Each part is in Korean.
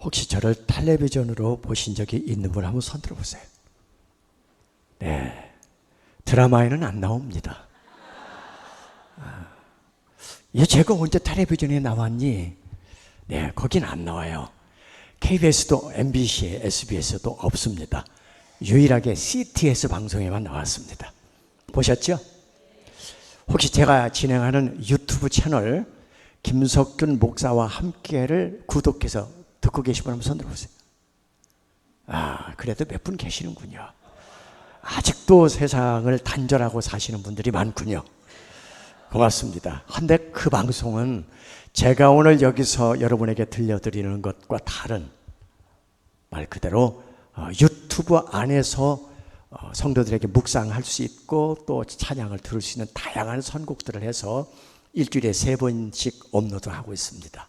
혹시 저를 텔레비전으로 보신 적이 있는 분 한번 손 들어보세요. 네, 드라마에는 안 나옵니다. 제가 언제 텔레비전에 나왔니? 네, 거긴 안 나와요. KBS도 MBC, SBS도 없습니다. 유일하게 CTS 방송에만 나왔습니다. 보셨죠? 혹시 제가 진행하는 유튜브 채널 김석균 목사와 함께를 구독해서 듣고 계신 분 한번 손 들어보세요. 그래도 몇 분 계시는군요. 아직도 세상을 단절하고 사시는 분들이 많군요. 고맙습니다. 근데 그 방송은 제가 오늘 여기서 여러분에게 들려드리는 것과 다른, 말 그대로 유튜브 안에서 성도들에게 묵상할 수 있고 또 찬양을 들을 수 있는 다양한 선곡들을 해서 일주일에 3번씩 업로드하고 있습니다.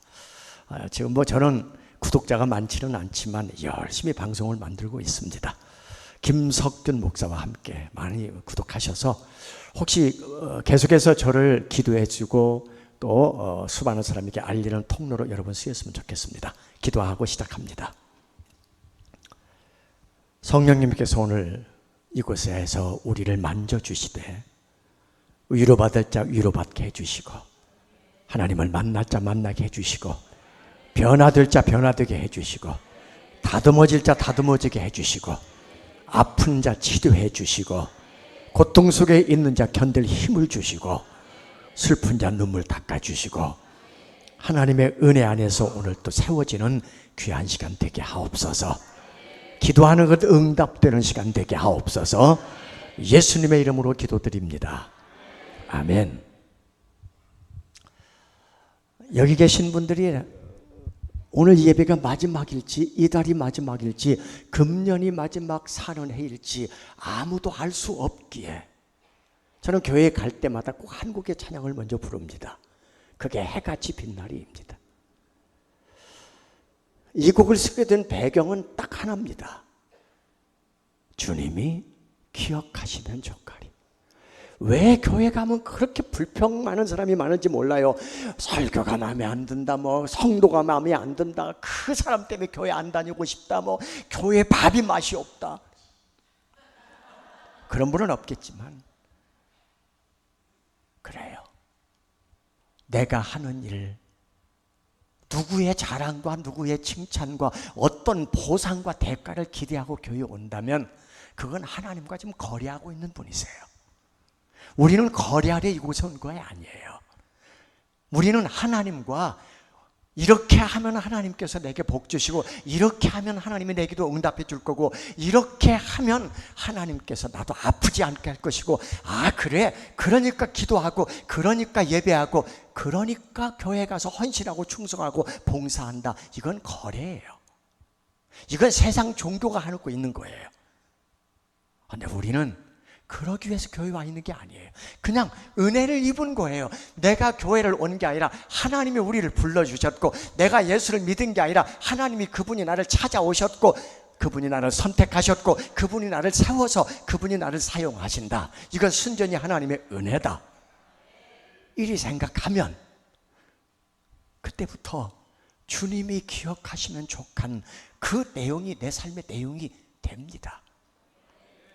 지금 저는 구독자가 많지는 않지만 열심히 방송을 만들고 있습니다. 김석균 목사와 함께 많이 구독하셔서 혹시 계속해서 저를 기도해 주고 또 수많은 사람에게 알리는 통로로 여러분 쓰였으면 좋겠습니다. 기도하고 시작합니다. 성령님께서 오늘 이곳에서 우리를 만져주시되 위로받을 자 위로받게 해주시고 하나님을 만날 자 만나게 해주시고 변화될 자 변화되게 해주시고 다듬어질 자 다듬어지게 해주시고 아픈 자 치료해 주시고 고통 속에 있는 자 견딜 힘을 주시고 슬픈 자 눈물 닦아주시고 하나님의 은혜 안에서 오늘 또 세워지는 귀한 시간 되게 하옵소서. 기도하는 것 응답되는 시간 되게 하옵소서. 예수님의 이름으로 기도드립니다. 아멘. 여기 계신 분들이 오늘 예배가 마지막일지 이달이 마지막일지 금년이 마지막 사는 해일지 아무도 알 수 없기에 저는 교회에 갈 때마다 꼭 한국의 찬양을 먼저 부릅니다. 그게 해같이 빛나리입니다. 이 곡을 쓰게 된 배경은 딱 하나입니다. 주님이 기억하시면 좋가리. 왜 교회 가면 그렇게 불평 많은 사람이 많은지 몰라요. 설교가 마음에 안 든다, 성도가 마음에 안 든다, 그 사람 때문에 교회 안 다니고 싶다, 교회 밥이 맛이 없다. 그런 분은 없겠지만 그래요. 내가 하는 일, 누구의 자랑과 누구의 칭찬과 어떤 보상과 대가를 기대하고 교회에 온다면 그건 하나님과 지금 거래하고 있는 분이세요. 우리는 거래하려 이곳에 온 거 아니에요. 우리는 하나님과 이렇게 하면 하나님께서 내게 복 주시고 이렇게 하면 하나님이 내게도 응답해 줄 거고 이렇게 하면 하나님께서 나도 아프지 않게 할 것이고 그래 그러니까 기도하고 그러니까 예배하고 그러니까 교회 가서 헌신하고 충성하고 봉사한다. 이건 거래예요. 이건 세상 종교가 하고 있는 거예요. 그런데 우리는 그러기 위해서 교회 와 있는 게 아니에요. 그냥 은혜를 입은 거예요. 내가 교회를 온 게 아니라 하나님이 우리를 불러주셨고 내가 예수를 믿은 게 아니라 하나님이 그분이 나를 찾아오셨고 그분이 나를 선택하셨고 그분이 나를 세워서 그분이 나를 사용하신다. 이건 순전히 하나님의 은혜다. 이리 생각하면 그때부터 주님이 기억하시면 족한 그 내용이 내 삶의 내용이 됩니다.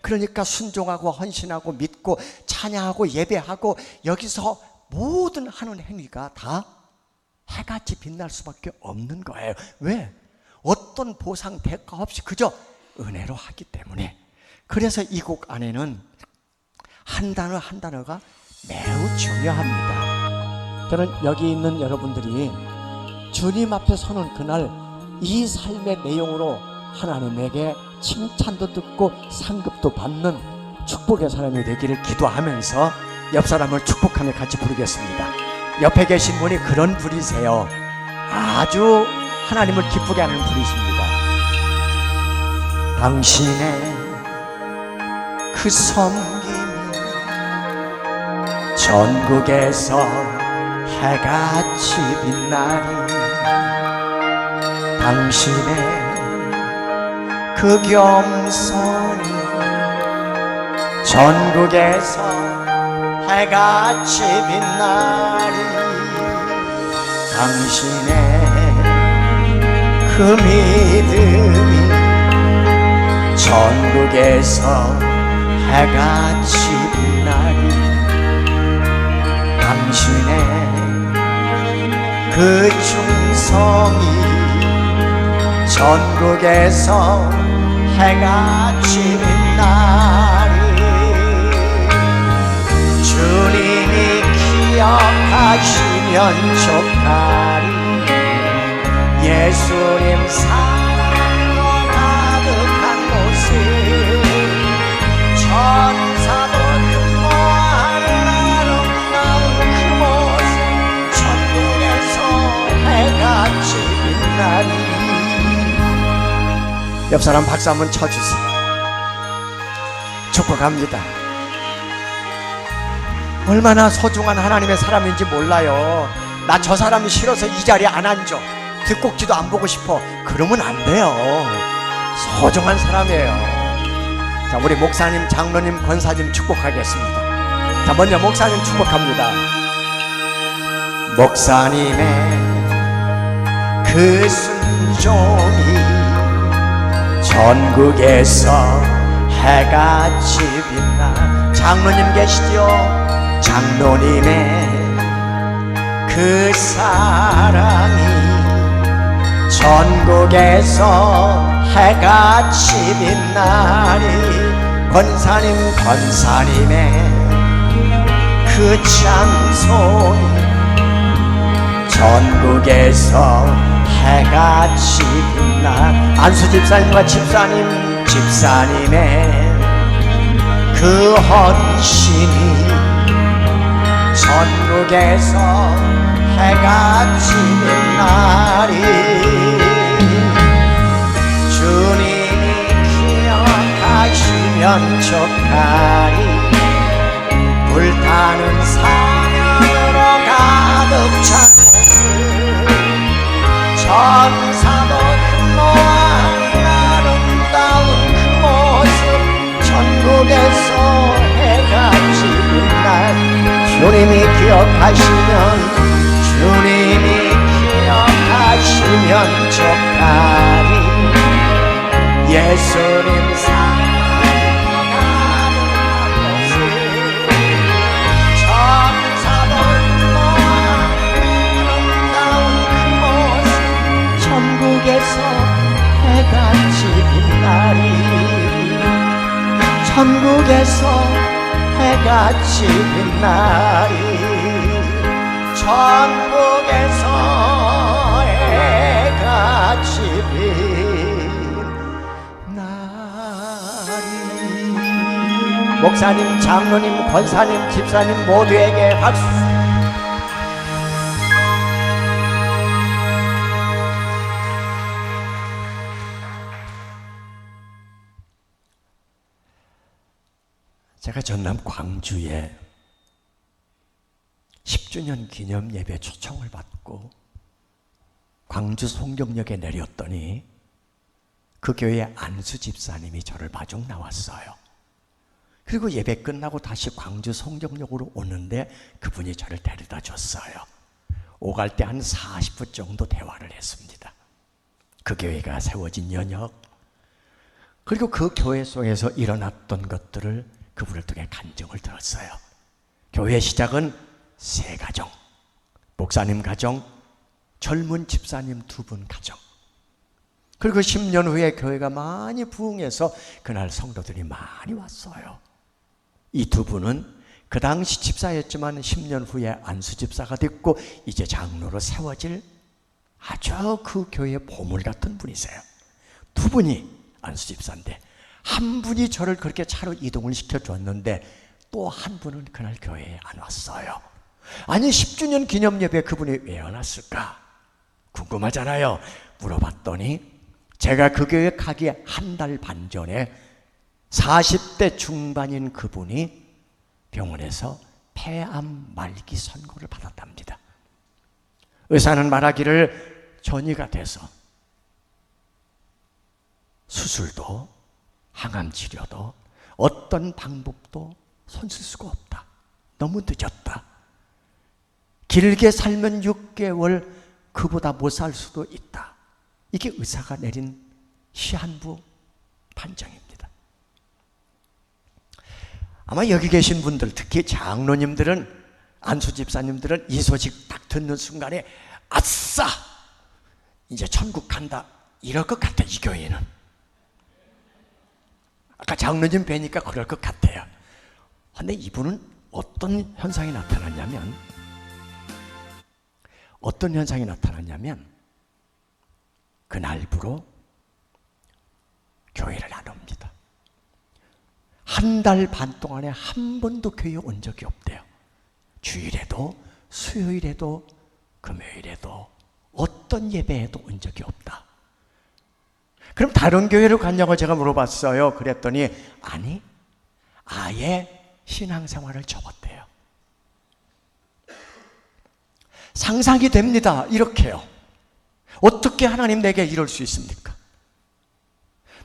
그러니까 순종하고 헌신하고 믿고 찬양하고 예배하고 여기서 모든 하는 행위가 다 해같이 빛날 수밖에 없는 거예요. 왜? 어떤 보상 대가 없이 그저 은혜로 하기 때문에. 그래서 이 곡 안에는 한 단어 한 단어가 매우 중요합니다. 저는 여기 있는 여러분들이 주님 앞에 서는 그날 이 삶의 내용으로 하나님에게 칭찬도 듣고 상급도 받는 축복의 사람이 되기를 기도하면서 옆 사람을 축복하며 같이 부르겠습니다. 옆에 계신 분이 그런 분이세요. 아주 하나님을 기쁘게 하는 분이십니다. 당신의 그 섬김이 전국에서 해같이 빛나니 당신의 그 겸손이 전국에서 해같이 빛나리 당신의 그 믿음이 전국에서 해가 지는 날이 당신의 그 충성이 전국에서 해가 지는 날이 주님이 기억하시면 좋다리 예수님 사랑으로 가득한 곳에 천사도 흠모하는 아름다운 그 모습 천국에서 해같이 빛나리. 옆 사람 박수 한번 쳐주세요. 축복합니다. 얼마나 소중한 하나님의 사람인지 몰라요. 나 저 사람이 싫어서 이 자리에 안 앉아, 뒷꼭지도 안 보고 싶어, 그러면 안 돼요. 소중한 사람이에요. 자, 우리 목사님, 장로님, 권사님 축복하겠습니다. 자, 먼저 목사님 축복합니다. 목사님의 그 순종이 전국에서 해같이 빛나. 장로님 계시죠? 장로님의 그 사랑이 전국에서 해같이 빛나리. 권사님의 그 찬송이 전국에서 해같이 빛나. 안수 집사님과 집사님의 그 헌신이 전국에서 해같이 빛나리. 주님이 기억하시면 좋다리 불타는 사랑으로 가득 찬 곳을 천사도 흠모하는 아름다운 그 모습 전국에서 해같이 빛날. 주님이 기억하시면 좋다리 예수님 사랑으로 가득한 곳을 천사도 아름다운 그 모습 천국에서 해같이 빛나리. 천국에서 해같이 빛나리. 천국에서 해같이 빛나리. 목사님, 장로님, 권사님, 집사님 모두에게 박수. 제가 전남 광주에 10주년 기념 예배 초청을 받고 광주 송정역에 내렸더니 그 교회 안수 집사님이 저를 마중 나왔어요. 그리고 예배 끝나고 다시 광주 송정역으로 오는데 그분이 저를 데려다 줬어요. 오갈 때 한 40분 정도 대화를 했습니다. 그 교회가 세워진 연역, 그리고 그 교회 속에서 일어났던 것들을 그분을 통해 간증을 들었어요. 교회 시작은 3가정, 목사님 가정, 젊은 집사님 2분 가정. 그리고 10년 후에 교회가 많이 부흥해서 그날 성도들이 많이 왔어요. 이 2분은 그 당시 집사였지만 10년 후에 안수 집사가 됐고 이제 장로로 세워질 아주 그 교회의 보물 같은 분이세요. 2분이 안수 집사인데 한 분이 저를 그렇게 차로 이동을 시켜줬는데 또 한 분은 그날 교회에 안 왔어요. 아니 10주년 기념예배 그분이 왜 안 왔을까 궁금하잖아요. 물어봤더니 제가 그 교회 가기 한 달 반 전에 40대 중반인 그분이 병원에서 폐암 말기 선고를 받았답니다. 의사는 말하기를 전이가 돼서 수술도 항암 치료도 어떤 방법도 손쓸 수가 없다. 너무 늦었다. 길게 살면 6개월, 그보다 못 살 수도 있다. 이게 의사가 내린 시한부 판정입니다. 아마 여기 계신 분들, 특히 장로님들은, 안수 집사님들은 이 소식 딱 듣는 순간에 아싸! 이제 천국 간다, 이럴 것 같아. 이 교회는 아까 장로님 뵈니까 그럴 것 같아요. 근데 이분은 어떤 현상이 나타났냐면 그날부로 교회를 안 옵니다. 한 달 반 동안에 한 번도 교회에 온 적이 없대요. 주일에도 수요일에도 금요일에도 어떤 예배에도 온 적이 없다. 그럼 다른 교회로 갔냐고 제가 물어봤어요. 그랬더니 아니, 아예 신앙생활을 접었대요. 상상이 됩니다. 이렇게요. 어떻게 하나님 내게 이럴 수 있습니까?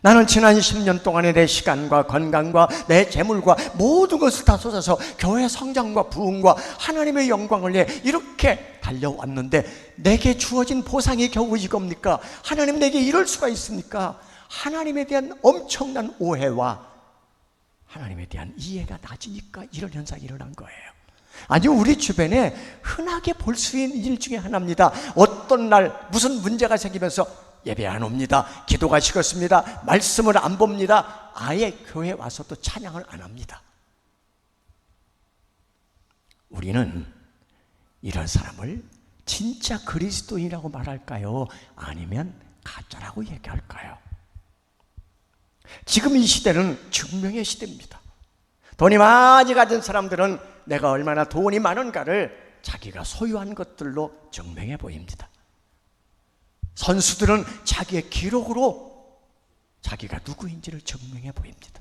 나는 지난 10년 동안에 내 시간과 건강과 내 재물과 모든 것을 다 쏟아서 교회 성장과 부흥과 하나님의 영광을 위해 이렇게 달려왔는데 내게 주어진 보상이 겨우 이겁니까? 하나님 내게 이럴 수가 있습니까? 하나님에 대한 엄청난 오해와 하나님에 대한 이해가 낮으니까 이런 현상이 일어난 거예요. 아니, 우리 주변에 흔하게 볼 수 있는 일 중에 하나입니다. 어떤 날 무슨 문제가 생기면서 예배 안 옵니다. 기도가 식었습니다. 말씀을 안 봅니다. 아예 교회 와서도 찬양을 안 합니다. 우리는 이런 사람을 진짜 그리스도인이라고 말할까요? 아니면 가짜라고 얘기할까요? 지금 이 시대는 증명의 시대입니다. 돈이 많이 가진 사람들은 내가 얼마나 돈이 많은가를 자기가 소유한 것들로 증명해 보입니다. 선수들은 자기의 기록으로 자기가 누구인지를 증명해 보입니다.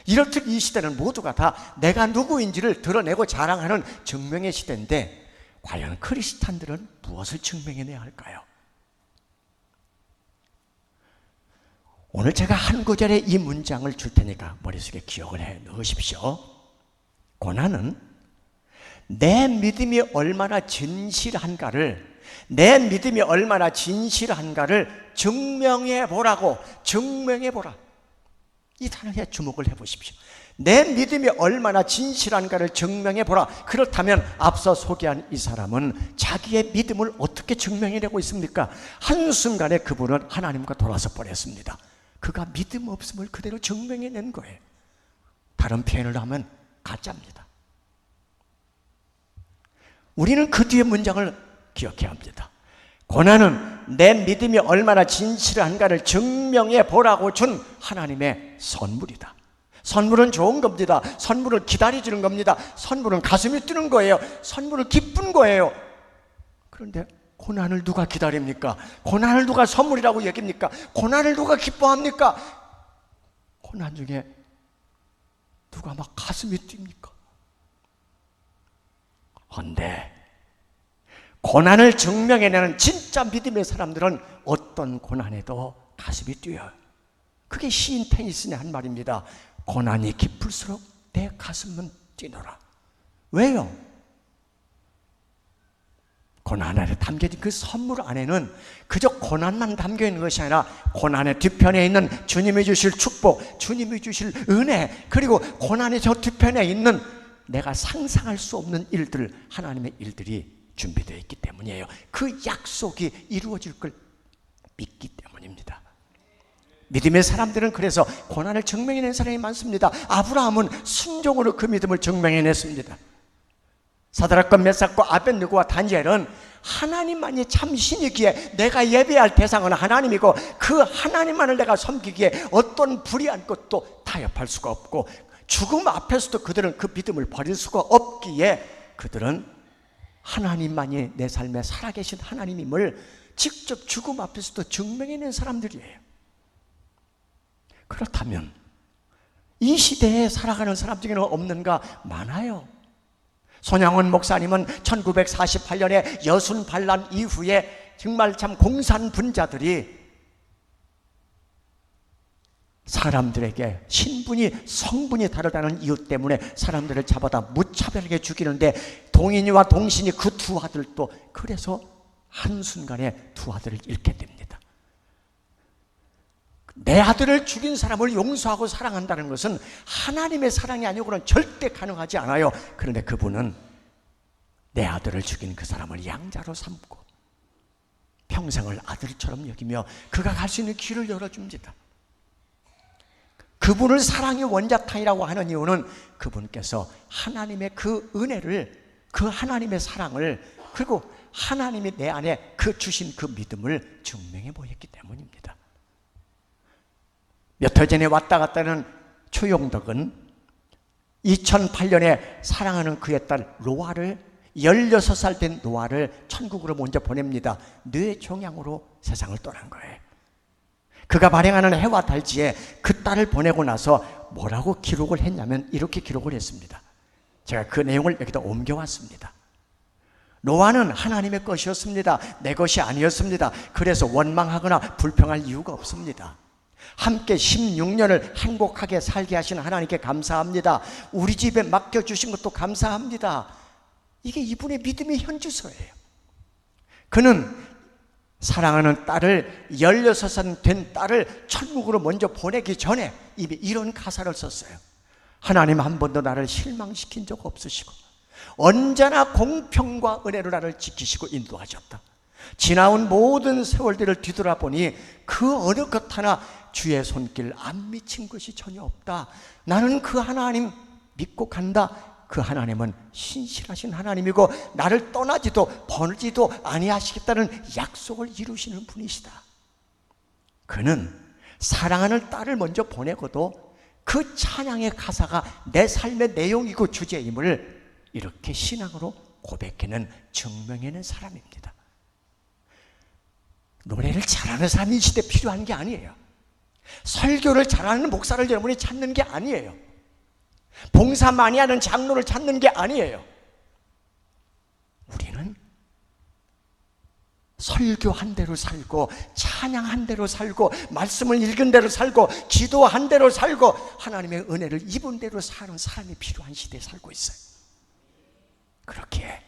이렇듯 이 시대는 모두가 다 내가 누구인지를 드러내고 자랑하는 증명의 시대인데 과연 크리스찬들은 무엇을 증명해내야 할까요? 오늘 제가 한 구절의 이 문장을 줄 테니까 머릿속에 기억을 해 넣으십시오. 고난은 내 믿음이 얼마나 진실한가를 증명해 보라고. 증명해 보라. 이 단어에 주목을 해보십시오. 내 믿음이 얼마나 진실한가를 증명해 보라. 그렇다면 앞서 소개한 이 사람은 자기의 믿음을 어떻게 증명해내고 있습니까? 한순간에 그분은 하나님과 돌아서 버렸습니다. 그가 믿음 없음을 그대로 증명해낸 거예요. 다른 표현을 하면 가짜입니다. 우리는 그 뒤에 문장을 기억해야 합니다. 고난은 내 믿음이 얼마나 진실한가를 증명해 보라고 준 하나님의 선물이다. 선물은 좋은 겁니다. 선물을 기다려주는 겁니다. 선물은 가슴이 뛰는 거예요. 선물은 기쁜 거예요. 그런데 고난을 누가 기다립니까? 고난을 누가 선물이라고 여깁니까? 고난을 누가 기뻐합니까? 고난 중에 누가 막 가슴이 뜁니까? 그런데 고난을 증명해내는 진짜 믿음의 사람들은 어떤 고난에도 가슴이 뛰어요. 그게 시인 테니슨의 한 말입니다. 고난이 깊을수록 내 가슴은 뛰노라. 왜요? 고난 안에 담겨진 그 선물 안에는 그저 고난만 담겨있는 것이 아니라 고난의 뒤편에 있는 주님이 주실 축복, 주님이 주실 은혜, 그리고 고난의 저 뒤편에 있는 내가 상상할 수 없는 일들, 하나님의 일들이 준비되어 있기 때문이에요. 그 약속이 이루어질 걸 믿기 때문입니다. 믿음의 사람들은 그래서 고난을 증명해낸 사람이 많습니다. 아브라함은 순종으로 그 믿음을 증명해냈습니다. 사드락과 메삭과 아벳느고와 다니엘은 하나님만이 참 신이기에 내가 예배할 대상은 하나님이고 그 하나님만을 내가 섬기기에 어떤 불의한 것도 타협할 수가 없고 죽음 앞에서도 그들은 그 믿음을 버릴 수가 없기에 그들은 하나님만이 내 삶에 살아계신 하나님임을 직접 죽음 앞에서도 증명해낸 사람들이에요. 그렇다면 이 시대에 살아가는 사람 중에는 없는가? 많아요. 손양원 목사님은 1948년에 여순 반란 이후에 정말 참 공산분자들이 사람들에게 신분이 성분이 다르다는 이유 때문에 사람들을 잡아다 무차별하게 죽이는데 동인이와 동신이 그 두 아들도 그래서 한순간에 두 아들을 잃게 됩니다. 내 아들을 죽인 사람을 용서하고 사랑한다는 것은 하나님의 사랑이 아니고는 절대 가능하지 않아요. 그런데 그분은 내 아들을 죽인 그 사람을 양자로 삼고 평생을 아들처럼 여기며 그가 갈 수 있는 길을 열어줍니다. 그분을 사랑의 원자탄이라고 하는 이유는 그분께서 하나님의 그 은혜를, 그 하나님의 사랑을, 그리고 하나님이 내 안에 그 주신 그 믿음을 증명해 보였기 때문입니다. 몇 달 전에 왔다 갔다 하는 초용덕은 2008년에 사랑하는 그의 딸 로아를, 16살 된 노아를 천국으로 먼저 보냅니다. 뇌종양으로 세상을 떠난 거예요. 그가 발행하는 해와 달지에 그 딸을 보내고 나서 뭐라고 기록을 했냐면 이렇게 기록을 했습니다. 제가 그 내용을 여기다 옮겨왔습니다. 노아는 하나님의 것이었습니다. 내 것이 아니었습니다. 그래서 원망하거나 불평할 이유가 없습니다. 함께 16년을 행복하게 살게 하신 하나님께 감사합니다. 우리 집에 맡겨주신 것도 감사합니다. 이게 이분의 믿음의 현주소예요. 그는 사랑하는 딸을, 16살 된 딸을 천국으로 먼저 보내기 전에 입에 이런 가사를 썼어요. 하나님 한 번도 나를 실망시킨 적 없으시고 언제나 공평과 은혜로 나를 지키시고 인도하셨다. 지나온 모든 세월들을 뒤돌아보니 그 어느 것 하나 주의 손길 안 미친 것이 전혀 없다. 나는 그 하나님 믿고 간다. 그 하나님은 신실하신 하나님이고 나를 떠나지도 버리지도 아니하시겠다는 약속을 이루시는 분이시다. 그는 사랑하는 딸을 먼저 보내고도 그 찬양의 가사가 내 삶의 내용이고 주제임을 이렇게 신앙으로 고백해는 증명해낸 사람입니다. 노래를 잘하는 사람이 이 시대에 필요한 게 아니에요. 설교를 잘하는 목사를 여러분이 찾는 게 아니에요. 봉사 많이 하는 장로를 찾는 게 아니에요. 우리는 설교한 대로 살고 찬양한 대로 살고 말씀을 읽은 대로 살고 기도한 대로 살고 하나님의 은혜를 입은 대로 사는 사람이 필요한 시대에 살고 있어요. 그렇게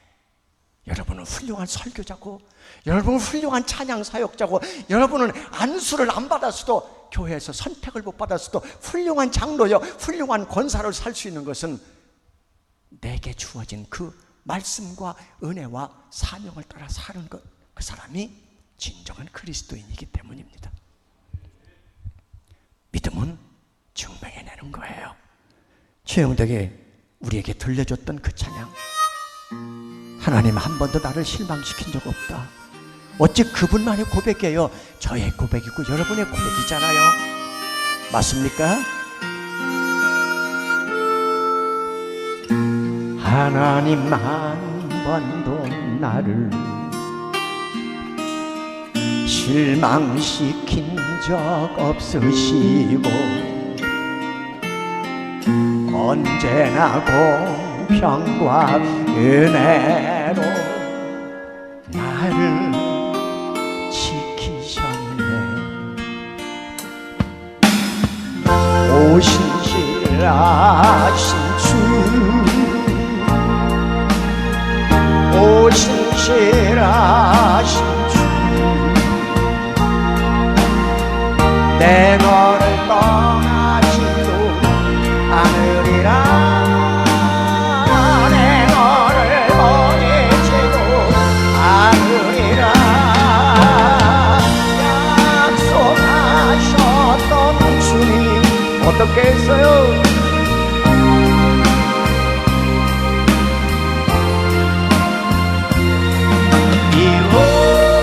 여러분은 훌륭한 설교자고 여러분은 훌륭한 찬양 사역자고 여러분은 안수를 안 받았어도 교회에서 선택을 못 받았어도 훌륭한 장로여 훌륭한 권사를 살 수 있는 것은 내게 주어진 그 말씀과 은혜와 사명을 따라 사는 것, 그 사람이 진정한 그리스도인이기 때문입니다. 믿음은 증명해내는 거예요. 최영덕이 우리에게 들려줬던 그 찬양, 하나님 한 번도 나를 실망시킨 적 없다. 어찌 그분만의 고백이에요. 저의 고백이고 여러분의 고백이잖아요. 맞습니까? 하나님 한 번도 나를 실망시킨 적 없으시고 언제나 공평과 은혜로 나를 지키셨네. 오 신실하신 주, 오 신실하신 주, 내 너를 떠나지도 않으리라. 어떻게 했어요?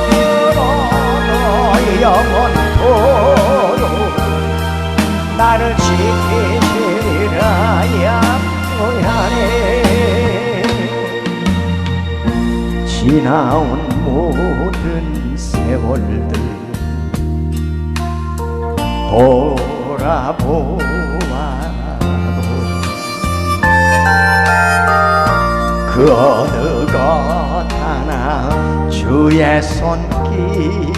이후로 영원토록 나를 지키시리라 약속하네. 지나온 모든 세월들 돌아보아도 그 어느 것 하나 주의 손길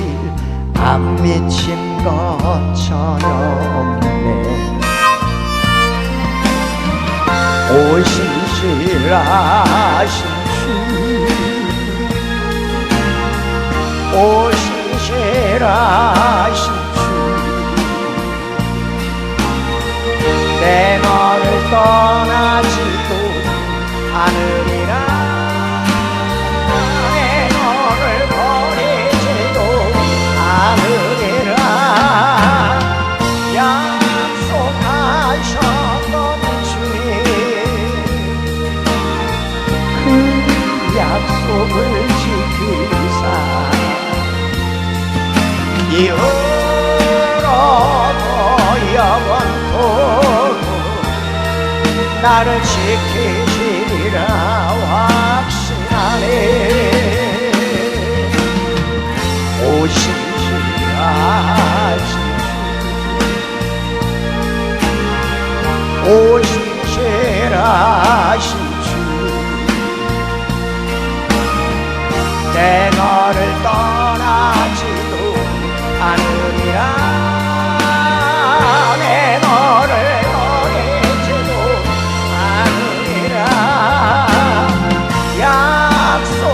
안 미친 것 전혀 없네. 오 신실하신 주, 오 신실하신 주, 않으리라. 내 너를 버리지도 않으리라. 약속하셨던 주님, 그 약속을 지키사 이후로도 영원토록 나를 지키시리라 확신하네. 오신실하신 주, 오신실하신 주, 내 너를 떠나지도 않으리라. 내 너를 버리지도 않으리라.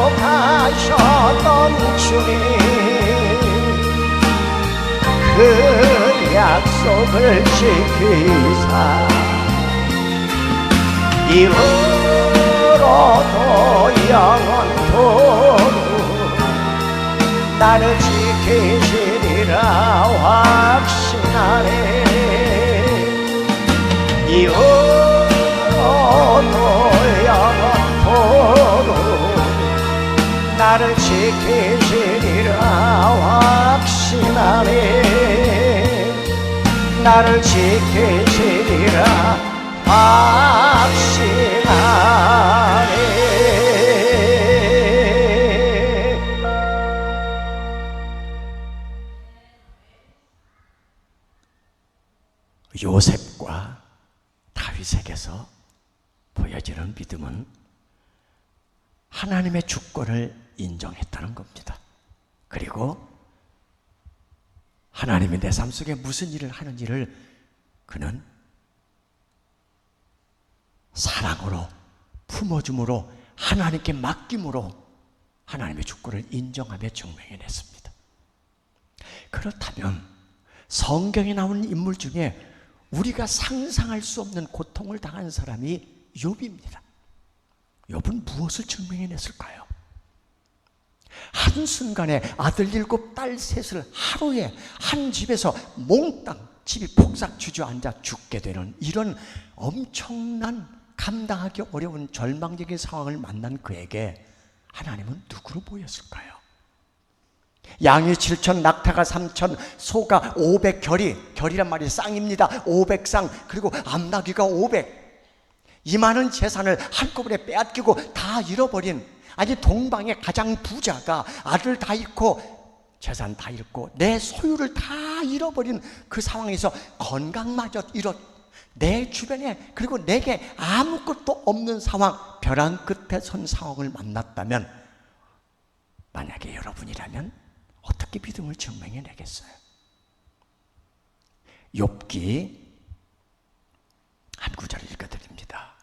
약속하셨던 주님, 그 약속을 지키사 이후로도 영원토록 나를 지키시리라 확신하네. 이후로도 영원토록 나를 지키시리라 확신하네. 나를 지키시리라 확신하네. 요셉과 다윗에게서 보여지는 믿음은 하나님의 주권을 인정했다는 겁니다. 그리고 하나님이 내 삶 속에 무슨 일을 하는지를 그는 사랑으로 품어줌으로 하나님께 맡김으로 하나님의 주권을 인정하며 증명해냈습니다. 그렇다면 성경에 나오는 인물 중에 우리가 상상할 수 없는 고통을 당한 사람이 욥입니다. 욥은 무엇을 증명해냈을까요? 한순간에 아들 7, 딸 3을 하루에 한 집에서 몽땅 집이 폭삭 주저앉아 죽게 되는 이런 엄청난 감당하기 어려운 절망적인 상황을 만난 그에게 하나님은 누구로 보였을까요? 양이 7천, 낙타가 3천, 소가 500 결이란 말이 쌍입니다. 500쌍, 그리고 암나귀가 500. 이 많은 재산을 한꺼번에 빼앗기고 다 잃어버린, 아니 동방의 가장 부자가 아들 다 잃고 재산 다 잃고 내 소유를 다 잃어버린 그 상황에서 건강마저 내 주변에 그리고 내게 아무것도 없는 상황, 벼랑 끝에 선 상황을 만났다면, 만약에 여러분이라면 어떻게 믿음을 증명해내겠어요? 욥기 한 구절을 읽어드립니다.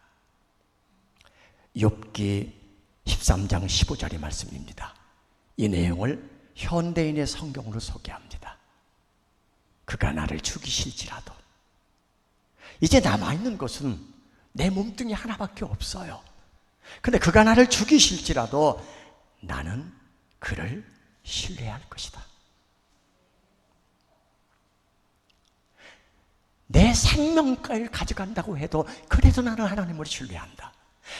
욥기 13장 15절의 말씀입니다. 이 내용을 현대인의 성경으로 소개합니다. 그가 나를 죽이실지라도, 이제 남아있는 것은 내 몸뚱이 하나밖에 없어요. 근데 그가 나를 죽이실지라도 나는 그를 신뢰할 것이다. 내 생명까지 가져간다고 해도 그래도 나는 하나님을 신뢰한다.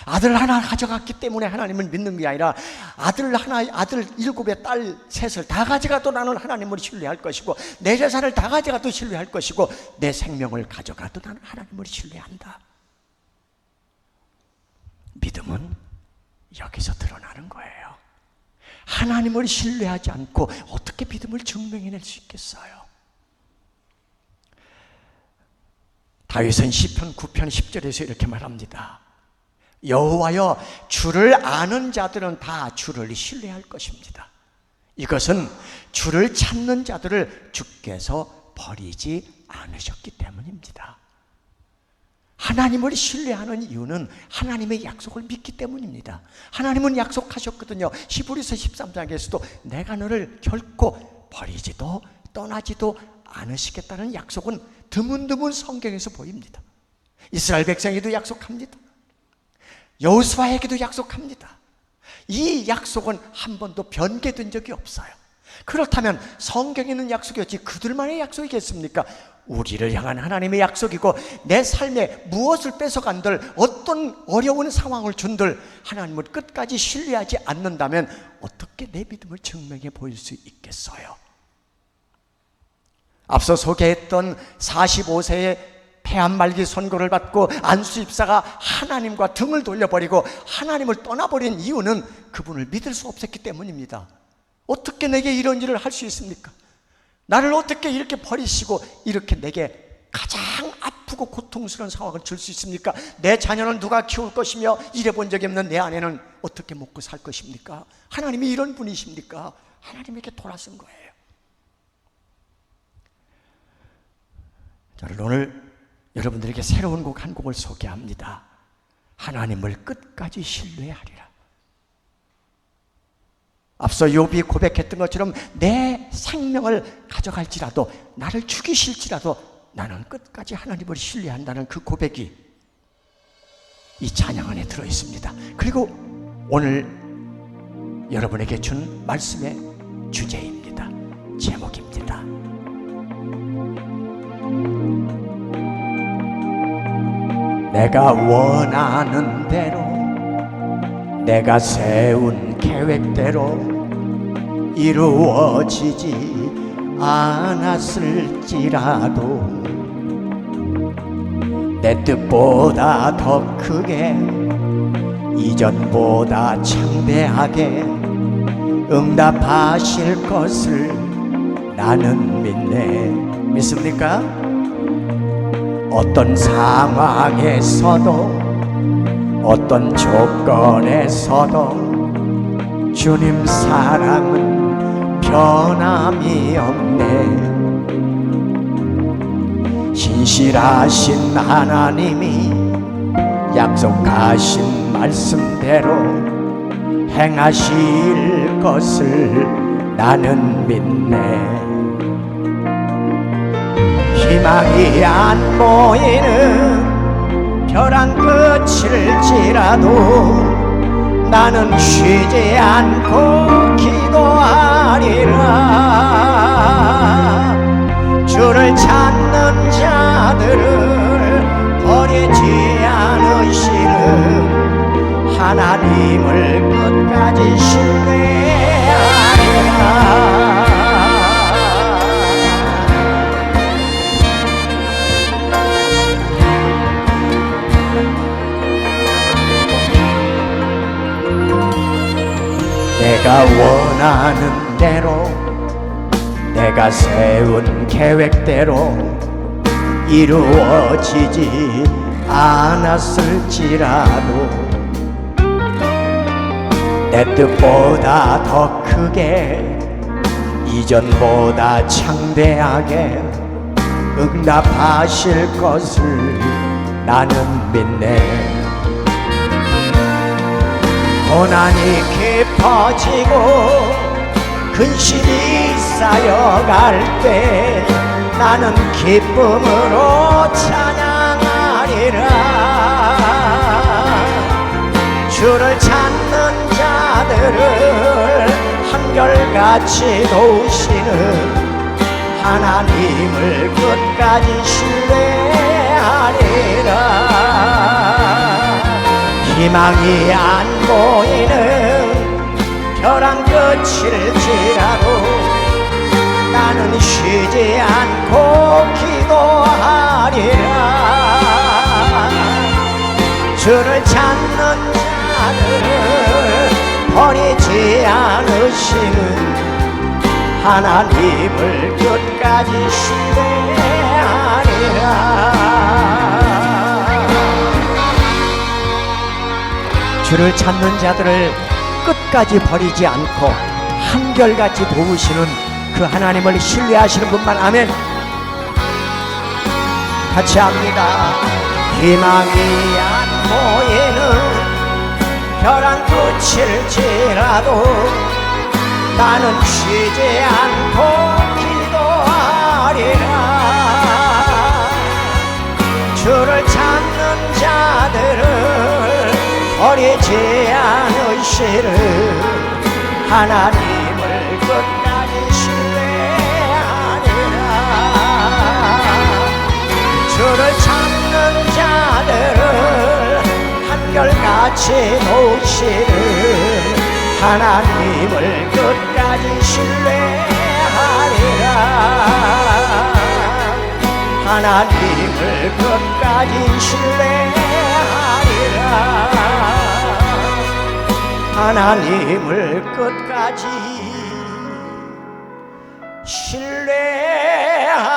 아들 하나 가져갔기 때문에 하나님을 믿는 게 아니라 아들 하나, 아들 7의 딸 3을 다 가져가도 나는 하나님을 신뢰할 것이고, 내 재산을 다 가져가도 신뢰할 것이고, 내 생명을 가져가도 나는 하나님을 신뢰한다. 믿음은 여기서 드러나는 거예요. 하나님을 신뢰하지 않고 어떻게 믿음을 증명해낼 수 있겠어요? 다윗은 시편 9편 10절에서 이렇게 말합니다. 여호와여, 주를 아는 자들은 다 주를 신뢰할 것입니다. 이것은 주를 찾는 자들을 주께서 버리지 않으셨기 때문입니다. 하나님을 신뢰하는 이유는 하나님의 약속을 믿기 때문입니다. 하나님은 약속하셨거든요. 히브리서 13장에서도 내가 너를 결코 버리지도 떠나지도 않으시겠다는 약속은 드문드문 성경에서 보입니다. 이스라엘 백성에도 약속합니다. 여호수아에게도 약속합니다. 이 약속은 한 번도 변개된 적이 없어요. 그렇다면 성경에 있는 약속이었지 그들만의 약속이겠습니까? 우리를 향한 하나님의 약속이고 내 삶에 무엇을 뺏어간들 어떤 어려운 상황을 준들 하나님을 끝까지 신뢰하지 않는다면 어떻게 내 믿음을 증명해 보일 수 있겠어요? 앞서 소개했던 45세의 폐암 말기 선고를 받고 안수 집사가 하나님과 등을 돌려버리고 하나님을 떠나버린 이유는 그분을 믿을 수 없었기 때문입니다. 어떻게 내게 이런 일을 할 수 있습니까? 나를 어떻게 이렇게 버리시고 이렇게 내게 가장 아프고 고통스러운 상황을 줄 수 있습니까? 내 자녀는 누가 키울 것이며 일해본 적이 없는 내 아내는 어떻게 먹고 살 것입니까? 하나님이 이런 분이십니까? 하나님에게 돌아선 거예요. 저는 오늘 여러분들에게 새로운 곡 한 곡을 소개합니다. 하나님을 끝까지 신뢰하리라. 앞서 욥이 고백했던 것처럼 내 생명을 가져갈지라도 나를 죽이실지라도 나는 끝까지 하나님을 신뢰한다는 그 고백이 이 찬양 안에 들어있습니다. 그리고 오늘 여러분에게 준 말씀의 주제입니다. 제목입니다. 내가 원하는 대로 내가 세운 계획대로 이루어지지 않았을지라도 내 뜻보다 더 크게 이전보다 창대하게 응답하실 것을 나는 믿네. 믿습니까? 어떤 상황에서도 어떤 조건에서도 주님 사랑은 변함이 없네. 신실하신 하나님이 약속하신 말씀대로 행하실 것을 나는 믿네. 희망이 안 보이는 벼랑 끝일지라도 나는 쉬지 않고 기도하리라. 주를 찾는 자들을 버리지 않으시는 하나님을 끝까지 신뢰하리라. 내가 원하는 대로 내가 세운 계획대로 이루어지지 않았을지라도 내 뜻보다 더 크게 이전보다 창대하게 응답하실 것을 나는 믿네. 고난이 깊어지고 근심이 쌓여갈 때 나는 기쁨으로 찬양하리라. 주를 찾는 자들을 한결같이 도우시는 하나님을 끝까지 신뢰하리라. 희망이 안 보이는 벼랑 끝일지라도 나는 쉬지 않고 기도하리라. 주를 찾는 자들을 버리지 않으시는 하나님을 끝까지 신뢰하리라. 주를 찾는 자들을 끝까지 버리지 않고 한결같이 도우시는 그 하나님을 신뢰하시는 분만 아멘. 같이 합니다. 희망이 안 보이는 벼랑 끝일지라도 나는 쉬지 않고 기도하리라. 주를 찾는 자들을 버리지 않으시는 하나님을 끝까지 신뢰하리라. 주를 찾는 자들을 한결같이 놓으시는 하나님을 끝까지 신뢰하리라. 하나님을 끝까지 신뢰하리라. 하나님을 끝까지 신뢰하리라.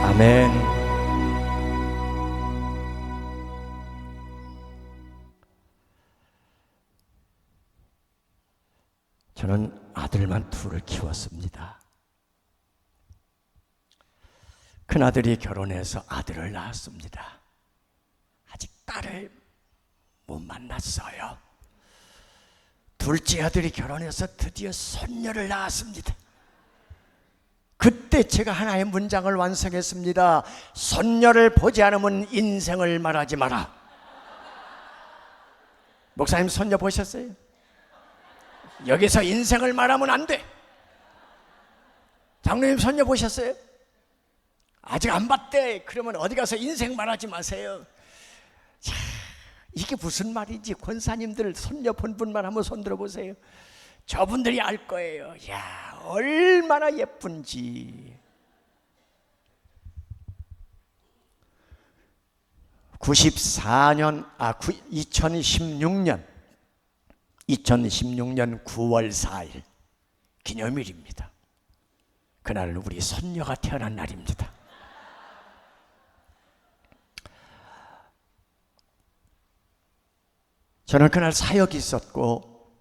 아멘. 저는 아들만 둘을 키웠습니다. 큰아들이 결혼해서 아들을 낳았습니다. 아직 딸을 못 만났어요. 둘째 아들이 결혼해서 드디어 손녀를 낳았습니다. 그때 제가 하나의 문장을 완성했습니다. 손녀를 보지 않으면 인생을 말하지 마라. 목사님 손녀 보셨어요? 여기서 인생을 말하면 안 돼. 장로님 손녀 보셨어요? 아직 안 봤대. 그러면 어디 가서 인생 말하지 마세요. 자, 이게 무슨 말인지 권사님들 손녀 본 분만 한번 손 들어보세요. 저분들이 알 거예요. 야, 얼마나 예쁜지. 2016년 9월 4일 기념일입니다. 그날 우리 손녀가 태어난 날입니다. 저는 그날 사역이 있었고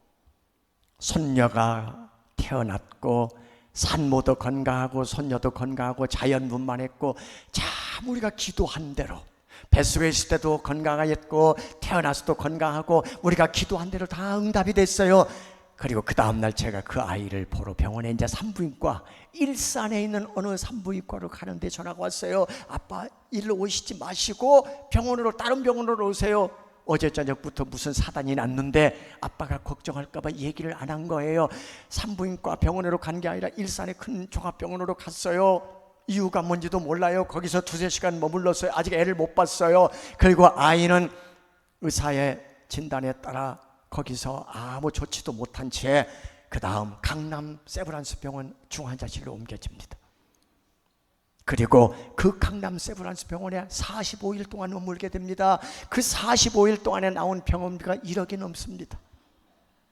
손녀가 태어났고 산모도 건강하고 손녀도 건강하고 자연분만했고 참 우리가 기도한 대로 뱃속에 있을 때도 건강하였고 태어나서도 건강하고 우리가 기도한 대로 다 응답이 됐어요. 그리고 그 다음날 제가 그 아이를 보러 병원에 이제 산부인과 일산에 있는 어느 산부인과로 가는데 전화가 왔어요. 아빠 일로 오시지 마시고 병원으로 다른 병원으로 오세요. 어제 저녁부터 무슨 사단이 났는데 아빠가 걱정할까 봐 얘기를 안 한 거예요. 산부인과 병원으로 간 게 아니라 일산의 큰 종합병원으로 갔어요. 이유가 뭔지도 몰라요. 거기서 2-3시간 머물렀어요. 아직 애를 못 봤어요. 그리고 아이는 의사의 진단에 따라 거기서 아무 조치도 못한 채 그 다음 강남 세브란스 병원 중환자실로 옮겨집니다. 그리고 그 강남 세브란스 병원에 45일 동안 머물게 됩니다. 그 45일 동안에 나온 병원비가 1억이 넘습니다.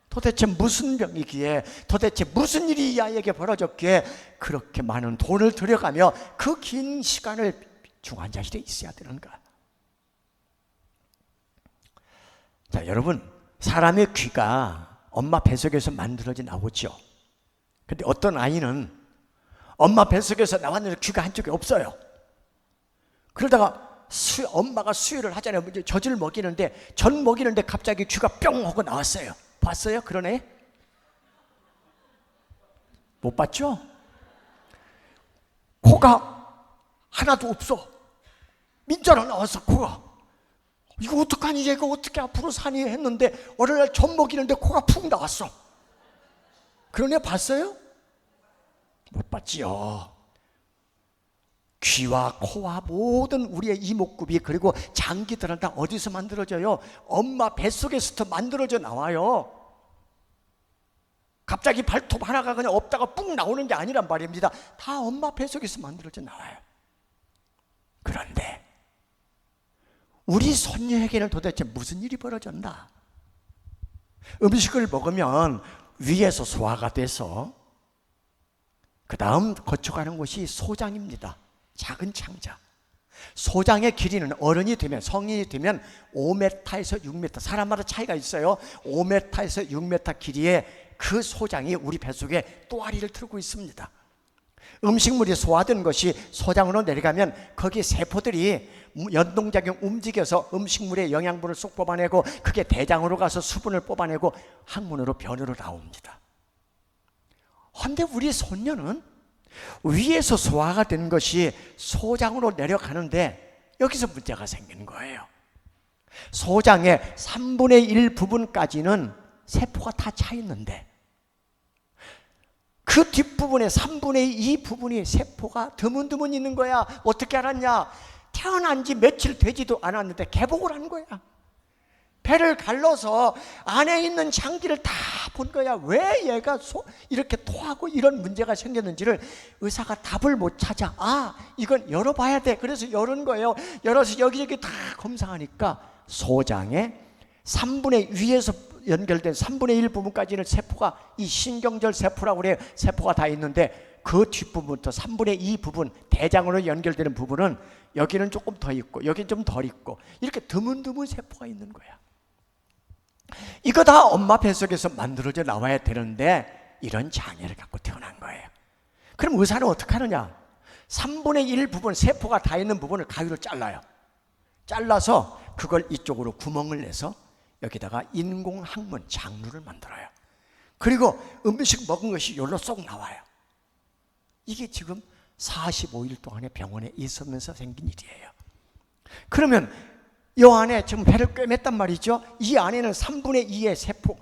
도대체 무슨 병이기에, 도대체 무슨 일이 이 아이에게 벌어졌기에 그렇게 많은 돈을 들여가며 그 긴 시간을 중환자실에 있어야 되는가? 자, 여러분, 사람의 귀가 엄마 뱃속에서 만들어져 나오죠. 근데 어떤 아이는 엄마 뱃속에서 나왔는데 귀가 한쪽에 없어요. 그러다가 엄마가 수유를 하잖아요. 젖을 먹이는데 젖 먹이는데 갑자기 귀가 뿅 하고 나왔어요. 봤어요? 그런 애? 못 봤죠? 코가 하나도 없어. 민자로 나왔어. 코가. 이거 어떡하니? 얘가 어떻게 앞으로 사니? 했는데 어느 날 젖 먹이는데 코가 푹 나왔어. 그런 애 봤어요? 못 봤지요. 귀와 코와 모든 우리의 이목구비 그리고 장기들은 다 어디서 만들어져요? 엄마 뱃속에서부터 만들어져 나와요. 갑자기 발톱 하나가 그냥 없다가 뿡 나오는 게 아니란 말입니다. 다 엄마 뱃속에서 만들어져 나와요. 그런데 우리 손녀에게는 도대체 무슨 일이 벌어졌나? 음식을 먹으면 위에서 소화가 돼서 그 다음 거쳐가는 곳이 소장입니다. 작은 창자. 소장의 길이는 어른이 되면, 성인이 되면 5m에서 6m, 사람마다 차이가 있어요. 5m에서 6m 길이의 그 소장이 우리 뱃속에 또아리를 틀고 있습니다. 음식물이 소화된 것이 소장으로 내려가면 거기 세포들이 연동작용 움직여서 음식물의 영양분을 쏙 뽑아내고 그게 대장으로 가서 수분을 뽑아내고 항문으로 변으로 나옵니다. 그런데 우리 손녀는 위에서 소화가 된 것이 소장으로 내려가는데 여기서 문제가 생기는 거예요. 소장의 3분의 1 부분까지는 세포가 다 차 있는데 그 뒷부분에 3분의 2 부분이 세포가 드문드문 있는 거야. 어떻게 알았냐? 태어난 지 며칠 되지도 않았는데 개복을 한 거야. 배를 갈라서 안에 있는 장기를 다 본 거야. 왜 얘가 이렇게 토하고 이런 문제가 생겼는지를 의사가 답을 못 찾아. 아, 이건 열어봐야 돼. 그래서 열은 거예요. 열어서 여기저기 다 검사하니까 소장에 3분의 위에서 연결된 3분의 1 부분까지는 세포가, 이 신경절 세포라고 그래요. 세포가 다 있는데 그 뒷부분부터 3분의 2 부분, 대장으로 연결되는 부분은 여기는 조금 더 있고 여기는 좀 덜 있고 이렇게 드문드문 세포가 있는 거야. 이거 다 엄마 뱃속에서 만들어져 나와야 되는데 이런 장애를 갖고 태어난 거예요. 그럼 의사는 어떻게 하느냐? 3분의 1 부분, 세포가 다 있는 부분을 가위로 잘라요. 잘라서 그걸 이쪽으로 구멍을 내서 여기다가 인공 항문, 장루를 만들어요. 그리고 음식 먹은 것이 여기로 쏙 나와요. 이게 지금 45일 동안에 병원에 있으면서 생긴 일이에요. 그러면 이 안에 지금 배를 꿰맸단 말이죠. 이 안에는 3분의 2의 세포,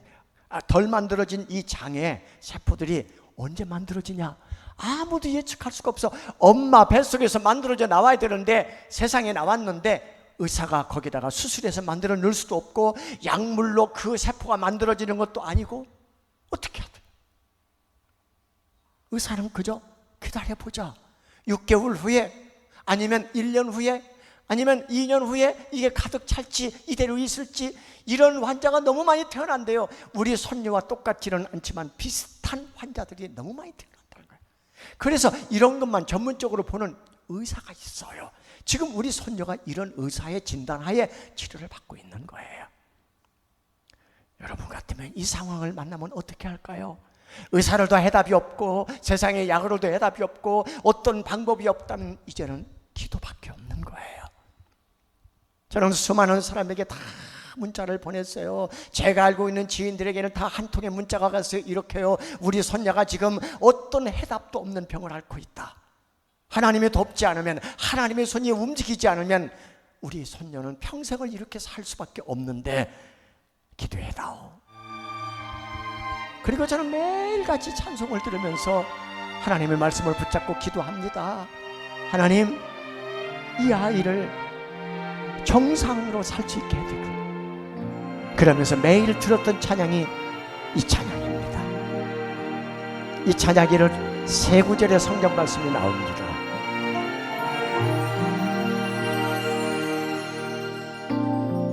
덜 만들어진 이 장의 세포들이 언제 만들어지냐? 아무도 예측할 수가 없어. 엄마 뱃속에서 만들어져 나와야 되는데 세상에 나왔는데 의사가 거기다가 수술해서 만들어 넣을 수도 없고 약물로 그 세포가 만들어지는 것도 아니고 어떻게 하든 의사는 그저 기다려보자. 6개월 후에 아니면 1년 후에 아니면 2년 후에 이게 가득 찰지 이대로 있을지, 이런 환자가 너무 많이 태어난대요. 우리 손녀와 똑같지는 않지만 비슷한 환자들이 너무 많이 태어난다는 거예요. 그래서 이런 것만 전문적으로 보는 의사가 있어요. 지금 우리 손녀가 이런 의사의 진단하에 치료를 받고 있는 거예요. 여러분 같으면 이 상황을 만나면 어떻게 할까요? 의사로도 해답이 없고 세상의 약으로도 해답이 없고 어떤 방법이 없다면 이제는 기도밖에 없는 거예요. 저는 수많은 사람에게 다 문자를 보냈어요. 제가 알고 있는 지인들에게는 다 한 통의 문자가 갔어요. 이렇게요. 우리 손녀가 지금 어떤 해답도 없는 병을 앓고 있다. 하나님이 돕지 않으면, 하나님의 손이 움직이지 않으면 우리 손녀는 평생을 이렇게 살 수밖에 없는데 기도해다오. 그리고 저는 매일같이 찬송을 들으면서 하나님의 말씀을 붙잡고 기도합니다. 하나님, 이 아이를 정상으로 살 수 있게 해주고. 그러면서 매일 들었던 찬양이 이 찬양입니다. 이 찬양에는 세 구절의 성경 말씀이 나옵니다.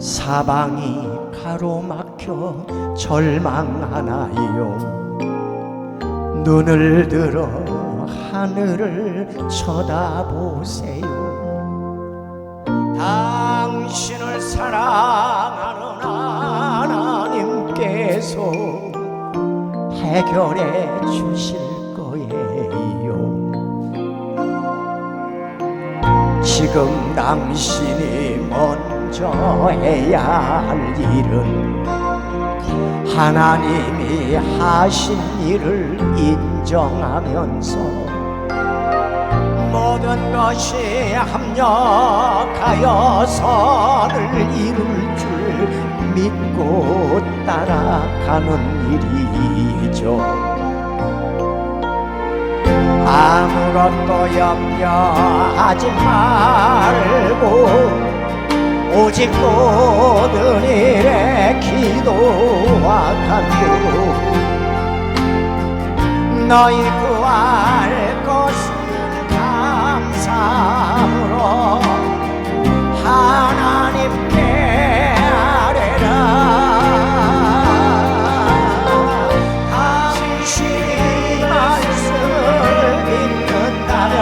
사방이 가로막혀 절망하나이요, 눈을 들어 하늘을 쳐다보세요. 당신을 사랑하는 하나님께서 해결해 주실 거예요. 지금 당신이 먼저 해야 할 일은 하나님이 하신 일을 인정하면서 모든 것이 합력하여 선을 이룰 줄 믿고 따라가는 일이죠. 아무것도 염려하지 말고 오직 모든 일에 기도와 간구, 너희 구할 것을 감사함으로 하나님께 아뢰라. 당신이 말씀을 믿는다면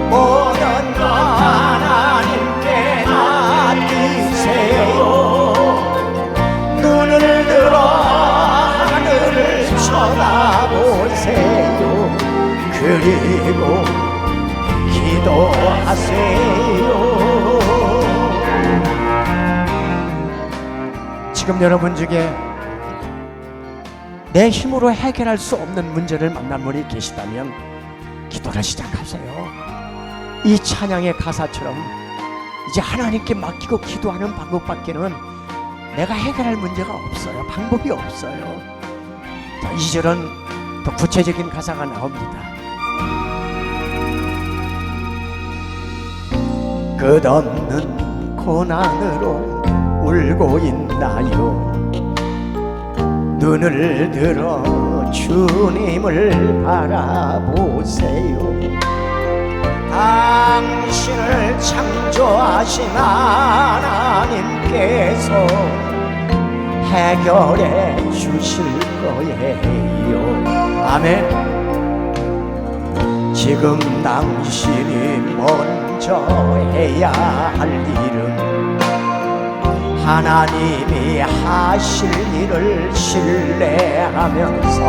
모든 것 하나님께 맡기세요. 눈을 들어 하늘을 쳐다보세요. 그리고 기도하세요. 지금 여러분 중에 내 힘으로 해결할 수 없는 문제를 만난 분이 계시다면 기도를 시작하세요. 이 찬양의 가사처럼 이제 하나님께 맡기고 기도하는 방법밖에는 내가 해결할 문제가 없어요. 방법이 없어요. 자, 2절은 더 구체적인 가사가 나옵니다. 끝없는 고난으로 울고 있나요? 눈을 들어 주님을 바라보세요. 당신을 창조하신 하나님께서 해결해 주실 거예요. 아멘. 지금 당신이 먼저 해야 할 일은 하나님이 하실 일을 신뢰하면서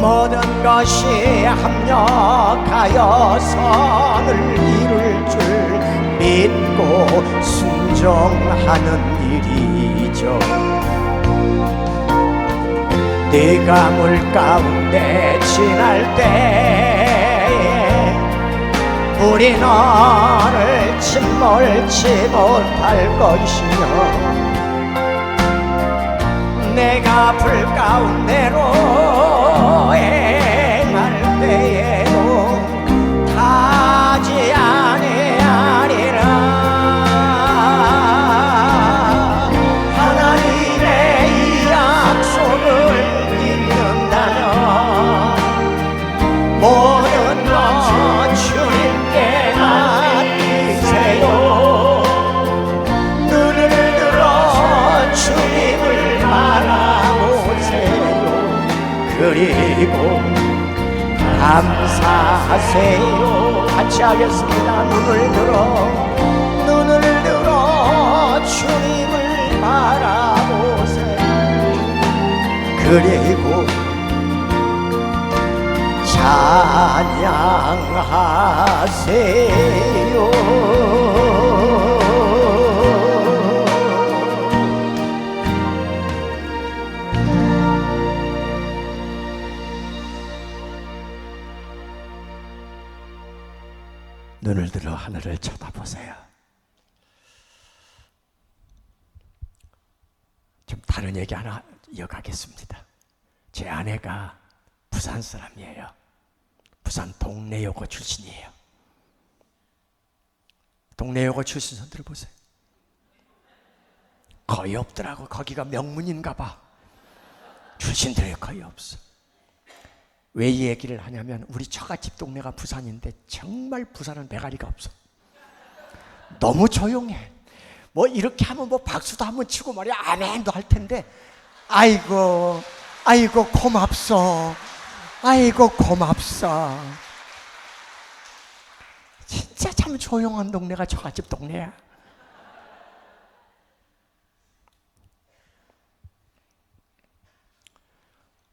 모든 것이 합력하여 선을 이룰 줄 믿고 순종하는 일이죠. 네가 물 가운데 지날 때에 우리 너를 침몰치 못할 것이며 내가 불 가운데로 행할 때에도 타지 아니하리라. 하나님의 이 약속을 믿는다면 모든 것 주님께 맡기세요. 눈을 들어 주님을 바라보세요. 그리고 감사하세요. 같이 하겠습니다. 눈을 들어 주님을 바라보세요. 그리고 찬양하세요. 눈을 들어 하늘을 쳐다보세요. 좀 다른 얘기 하나 이어가겠습니다. 제 아내가 부산 사람이에요. 부산 동래여고 출신이에요. 동래여고 출신 손들어 보세요. 거의 없더라고. 거기가 명문인가 봐. 출신들이 거의 없어. 왜 이 얘기를 하냐면 우리 처갓집 동네가 부산인데 정말 부산은 대가리가 없어. 너무 조용해. 뭐 이렇게 하면 뭐 박수도 한번 치고 말이야 아멘도 할 텐데 아이고 고맙소. 아이고 고맙소. 진짜 참 조용한 동네가 처갓집 동네야.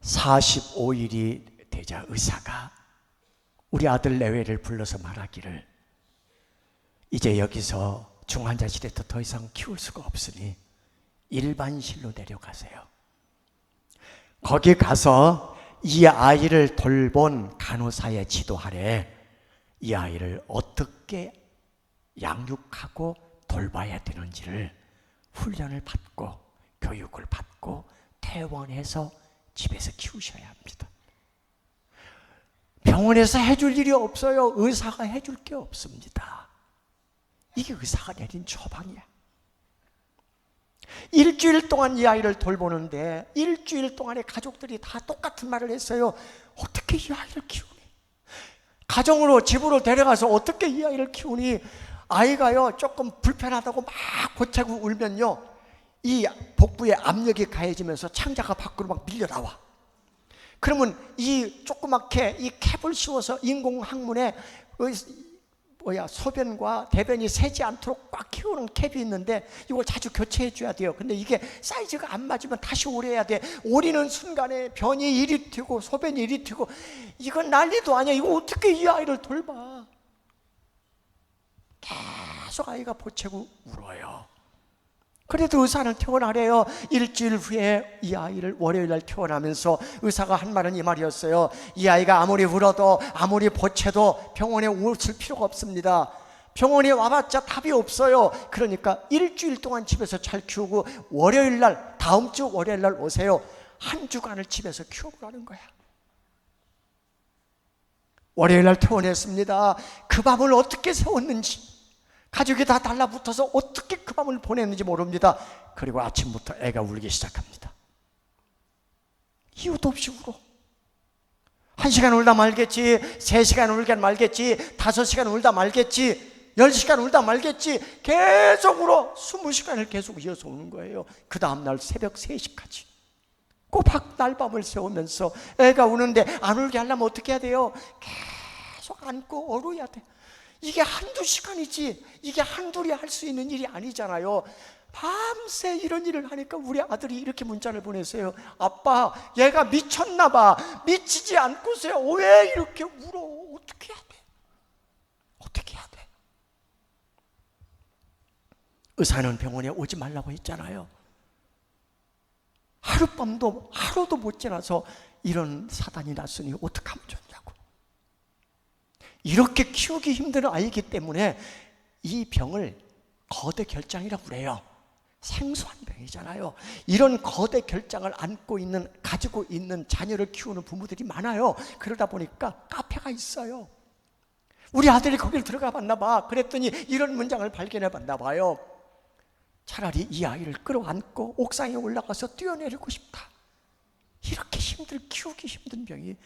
(45일이) 되자 의사가 우리 아들 내외를 불러서 말하기를 이제 여기서 중환자실에서 더 이상 키울 수가 없으니 일반실로 내려가세요. 거기 가서 이 아이를 돌본 간호사의 지도 아래 이 아이를 어떻게 양육하고 돌봐야 되는지를 훈련을 받고 교육을 받고 퇴원해서 집에서 키우셔야 합니다. 병원에서 해줄 일이 없어요. 의사가 해줄 게 없습니다. 이게 의사가 내린 처방이야. 일주일 동안 이 아이를 돌보는데 일주일 동안에 가족들이 다 똑같은 말을 했어요. 어떻게 이 아이를 키우니? 가정으로 집으로 데려가서 어떻게 이 아이를 키우니? 아이가요 조금 불편하다고 막 고치고 울면요 이 복부에 압력이 가해지면서 창자가 밖으로 막 밀려 나와. 그러면 이 조그맣게 이 캡을 씌워서 인공 항문에 소변과 대변이 새지 않도록 꽉 키우는 캡이 있는데 이걸 자주 교체해 줘야 돼요. 근데 이게 사이즈가 안 맞으면 다시 오래야 돼. 오리는 순간에 변이 이리 튀고 소변이 이리 튀고, 이건 난리도 아니야. 이거 어떻게 이 아이를 돌봐. 계속 아이가 보채고 울어요. 그래도 의사는 퇴원하래요. 일주일 후에 이 아이를 월요일 날 퇴원하면서 의사가 한 말은 이 말이었어요. 이 아이가 아무리 울어도 아무리 보채도 병원에 오실 필요가 없습니다. 병원에 와봤자 답이 없어요. 그러니까 일주일 동안 집에서 잘 키우고 월요일 날, 다음 주 월요일 날 오세요. 한 주간을 집에서 키워보라는 거야. 월요일 날 퇴원했습니다. 그 밤을 어떻게 세웠는지, 가족이 다 달라붙어서 어떻게 그 밤을 보냈는지 모릅니다. 그리고 아침부터 애가 울기 시작합니다. 이유도 없이 울어. 1시간 울다 말겠지, 3시간 울다 말겠지, 5시간 울다 말겠지, 10시간 울다 말겠지, 계속 울어. 20시간을 계속 이어서 우는 거예요. 그 다음날 새벽 3시까지 꼬박 날밤을 새우면서 애가 우는데 안 울게 하려면 어떻게 해야 돼요? 계속 안고 어루야 돼. 이게 한두 시간이지, 이게 한둘이 할 수 있는 일이 아니잖아요. 밤새 이런 일을 하니까 우리 아들이 이렇게 문자를 보냈어요. 아빠, 얘가 미쳤나 봐. 미치지 않고서야 왜 이렇게 울어? 어떻게 해야 돼? 어떻게 해야 돼? 의사는 병원에 오지 말라고 했잖아요. 하룻밤도 하루도 못 지나서 이런 사단이 났으니 어떡하면 좋냐고. 이렇게 키우기 힘든 아이이기 때문에 이 병을 거대 결장이라고 그래요. 생소한 병이잖아요. 이런 거대 결장을 가지고 있는 자녀를 키우는 부모들이 많아요. 그러다 보니까 카페가 있어요. 우리 아들이 거길 들어가 봤나 봐. 그랬더니 이런 문장을 발견해 봤나 봐요. 차라리 이 아이를 끌어안고 옥상에 올라가서 뛰어내리고 싶다. 이렇게 키우기 힘든 병이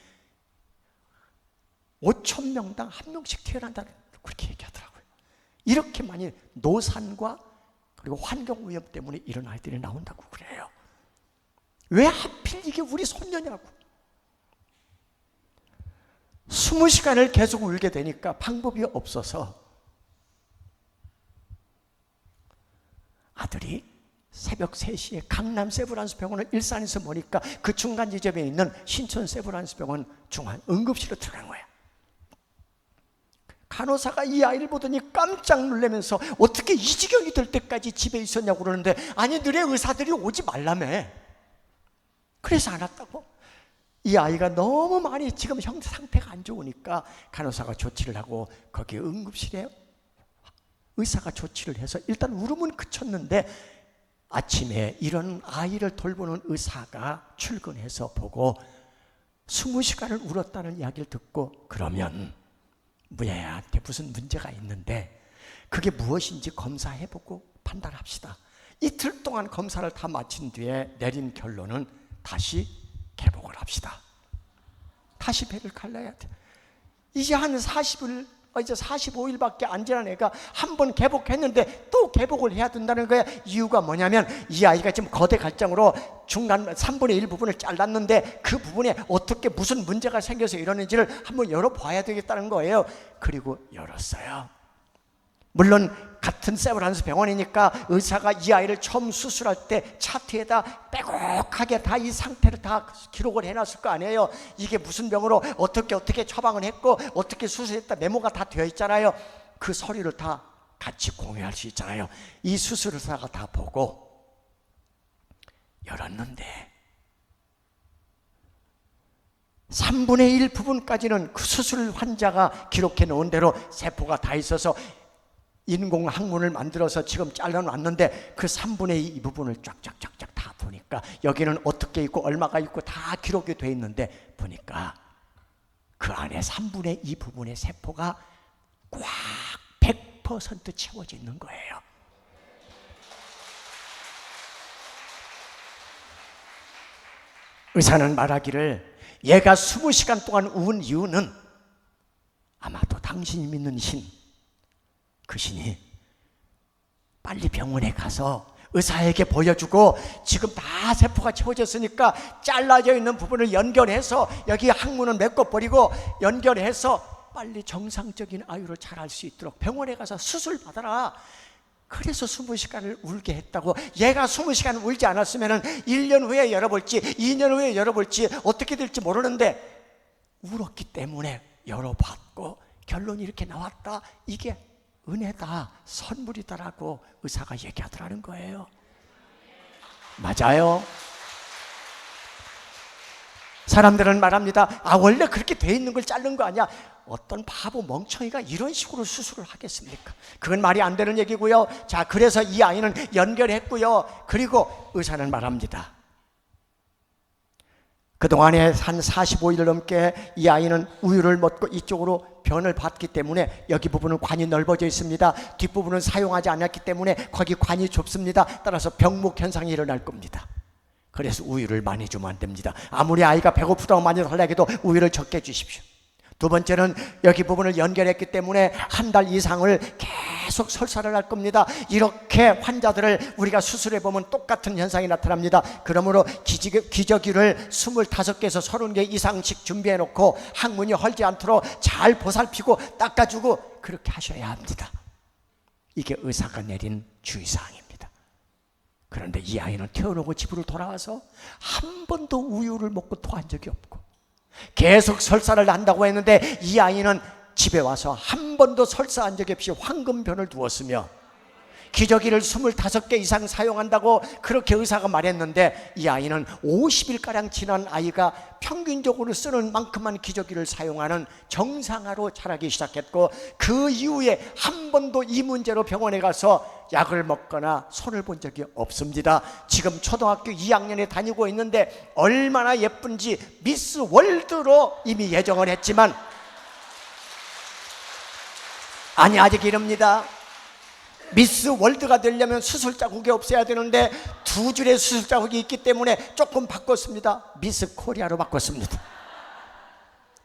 5,000명당 1명씩 태어난다는, 그렇게 얘기하더라고요. 이렇게 많이 노산과 그리고 환경오염 때문에 이런 아이들이 나온다고 그래요. 왜 하필 이게 우리 손녀냐고. 20시간을 계속 울게 되니까 방법이 없어서 아들이 새벽 3시에 강남 세브란스 병원을 일산에서 보니까 그 중간 지점에 있는 신촌 세브란스 병원 중앙 응급실로 들어간 거야. 간호사가 이 아이를 보더니 깜짝 놀라면서 어떻게 이 지경이 될 때까지 집에 있었냐고 그러는데, 아니 너네 의사들이 오지 말라며. 그래서 안 왔다고. 이 아이가 너무 많이 지금 상태가 안 좋으니까 간호사가 조치를 하고 거기 응급실에 의사가 조치를 해서 일단 울음은 그쳤는데, 아침에 이런 아이를 돌보는 의사가 출근해서 보고 20시간을 울었다는 이야기를 듣고, 그러면 얘한테 무슨 문제가 있는데 그게 무엇인지 검사해보고 판단합시다. 이틀 동안 검사를 다 마친 뒤에 내린 결론은 다시 개복을 합시다. 다시 배를 갈라야 돼. 이제 한 45일밖에 안 지난 애가 한 번 개복했는데 또 개복을 해야 된다는 거야. 이유가 뭐냐면 이 아이가 지금 거대 갈장으로 중간 3분의 1 부분을 잘랐는데 그 부분에 어떻게 무슨 문제가 생겨서 이러는지를 한번 열어봐야 되겠다는 거예요. 그리고 열었어요. 물론 같은 세브란스 병원이니까 의사가 이 아이를 처음 수술할 때 차트에다 빼곡하게 다 이 상태를 다 기록을 해놨을 거 아니에요. 이게 무슨 병으로 어떻게 처방을 했고 어떻게 수술했다 메모가 다 되어 있잖아요. 그 서류를 다 같이 공유할 수 있잖아요. 이 수술사가 다 보고 열었는데 3분의 1 부분까지는 그 수술 환자가 기록해 놓은 대로 세포가 다 있어서 인공 항문을 만들어서 지금 잘라놨는데 그 3분의 2 부분을 쫙쫙쫙쫙 다 보니까 여기는 어떻게 있고 얼마가 있고 다 기록이 돼 있는데, 보니까 그 안에 3분의 2 부분의 세포가 꽉 100% 채워져 있는 거예요. 의사는 말하기를 얘가 20시간 동안 운 이유는 아마도 당신이 믿는 신, 그 신이 빨리 병원에 가서 의사에게 보여주고 지금 다 세포가 채워졌으니까 잘라져 있는 부분을 연결해서 여기 항문을 메꿔버리고 연결해서 빨리 정상적인 아유로 자랄 수 있도록 병원에 가서 수술 받아라. 그래서 20시간을 울게 했다고. 얘가 20시간 울지 않았으면 1년 후에 열어볼지 2년 후에 열어볼지 어떻게 될지 모르는데 울었기 때문에 열어봤고 결론이 이렇게 나왔다. 이게 은혜다, 선물이다라고 의사가 얘기하더라는 거예요. 맞아요. 사람들은 말합니다. 원래 그렇게 돼 있는 걸 자른 거 아니야. 어떤 바보 멍청이가 이런 식으로 수술을 하겠습니까? 그건 말이 안 되는 얘기고요. 자, 그래서 이 아이는 연결했고요. 그리고 의사는 말합니다. 그동안에 한 45일 넘게 이 아이는 우유를 먹고 이쪽으로 변을 받기 때문에 여기 부분은 관이 넓어져 있습니다. 뒷부분은 사용하지 않았기 때문에 거기 관이 좁습니다. 따라서 병목 현상이 일어날 겁니다. 그래서 우유를 많이 주면 안 됩니다. 아무리 아이가 배고프다고 많이 달라고 해도 우유를 적게 주십시오. 두 번째는 여기 부분을 연결했기 때문에 한 달 이상을 계속 설사를 할 겁니다. 이렇게 환자들을 우리가 수술해 보면 똑같은 현상이 나타납니다. 그러므로 기저귀를 25개에서 30개 이상씩 준비해 놓고 항문이 헐지 않도록 잘 보살피고 닦아주고 그렇게 하셔야 합니다. 이게 의사가 내린 주의사항입니다. 그런데 이 아이는 태어나고 집으로 돌아와서 한 번도 우유를 먹고 토한 적이 없고 계속 설사를 한다고 했는데 이 아이는 집에 와서 한 번도 설사한 적이 없이 황금변을 두었으며 기저귀를 25개 이상 사용한다고 그렇게 의사가 말했는데 이 아이는 50일가량 지난 아이가 평균적으로 쓰는 만큼만 기저귀를 사용하는 정상화로 자라기 시작했고 그 이후에 한 번도 이 문제로 병원에 가서 약을 먹거나 손을 본 적이 없습니다. 지금 초등학교 2학년에 다니고 있는데 얼마나 예쁜지 미스 월드로 이미 예정을 했지만 아직 이릅니다. 미스 월드가 되려면 수술 자국이 없어야 되는데 2줄의 수술 자국이 있기 때문에 조금 바꿨습니다. 미스 코리아로 바꿨습니다.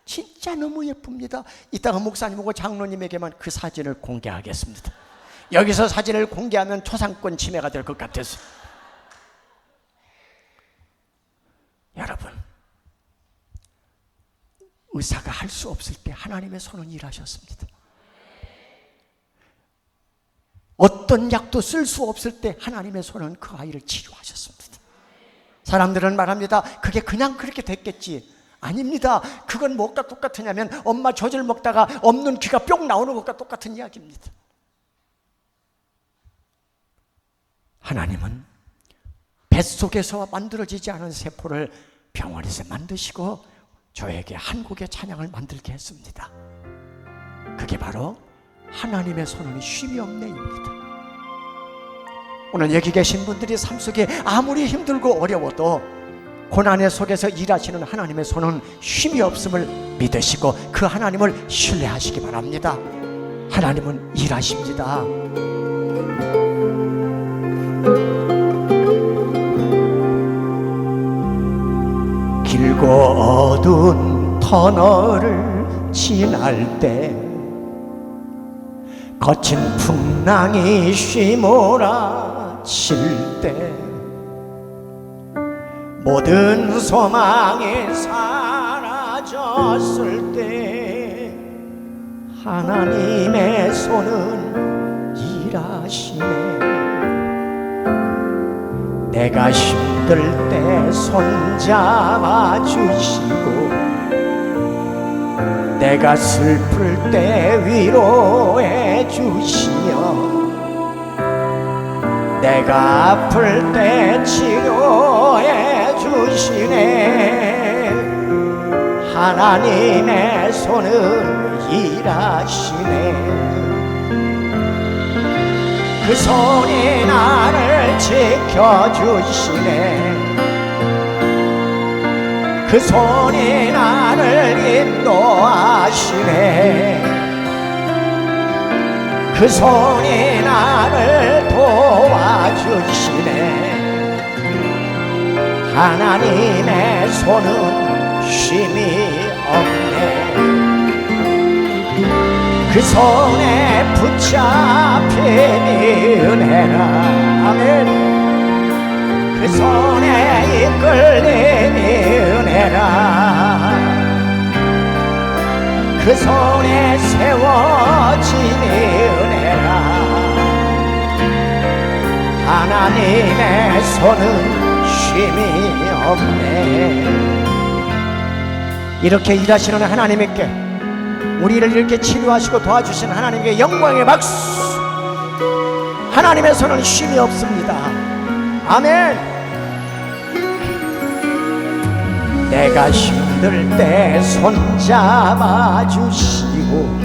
진짜 너무 예쁩니다. 이따가 목사님하고 장로님에게만 그 사진을 공개하겠습니다. 여기서 사진을 공개하면 초상권 침해가 될 것 같아서. 여러분, 의사가 할 수 없을 때 하나님의 손은 일하셨습니다. 어떤 약도 쓸 수 없을 때 하나님의 손은 그 아이를 치료하셨습니다. 사람들은 말합니다. 그게 그냥 그렇게 됐겠지. 아닙니다. 그건 뭐가 똑같으냐면 엄마 젖을 먹다가 없는 귀가 뿅 나오는 것과 똑같은 이야기입니다. 하나님은 뱃속에서 만들어지지 않은 세포를 병원에서 만드시고 저에게 한국의 찬양을 만들게 했습니다. 그게 바로 하나님의 손은 쉼이 없네입니다. 오늘 여기 계신 분들이 삶 속에 아무리 힘들고 어려워도 고난의 속에서 일하시는 하나님의 손은 쉼이 없음을 믿으시고 그 하나님을 신뢰하시기 바랍니다. 하나님은 일하십니다. 길고 어두운 터널을 지날 때 거친 풍랑이 휘몰아칠 때 모든 소망이 사라졌을 때 하나님의 손은 일하시네. 내가 힘들 때 손잡아 주시고 내가 슬플 때 위로해 주시며 내가 아플 때 치료해 주시네. 하나님의 손은 일하시네. 그 손이 나를 지켜주시네. 그 손이 나를 인도하시네. 그 손이 나를 도와주시네. 하나님의 손은 쉼이 없네. 그 손에 붙잡힘이 은혜라. 아멘. 그 손에 이끌림이 은혜라. 그 손에 세워진 은혜라. 하나님의 손은 쉼이 없네. 이렇게 일하시는 하나님께, 우리를 이렇게 치료하시고 도와주신 하나님께 영광의 박수. 하나님의 손은 쉼이 없습니다. 아멘. 내가 힘들 때 손잡아 주시고,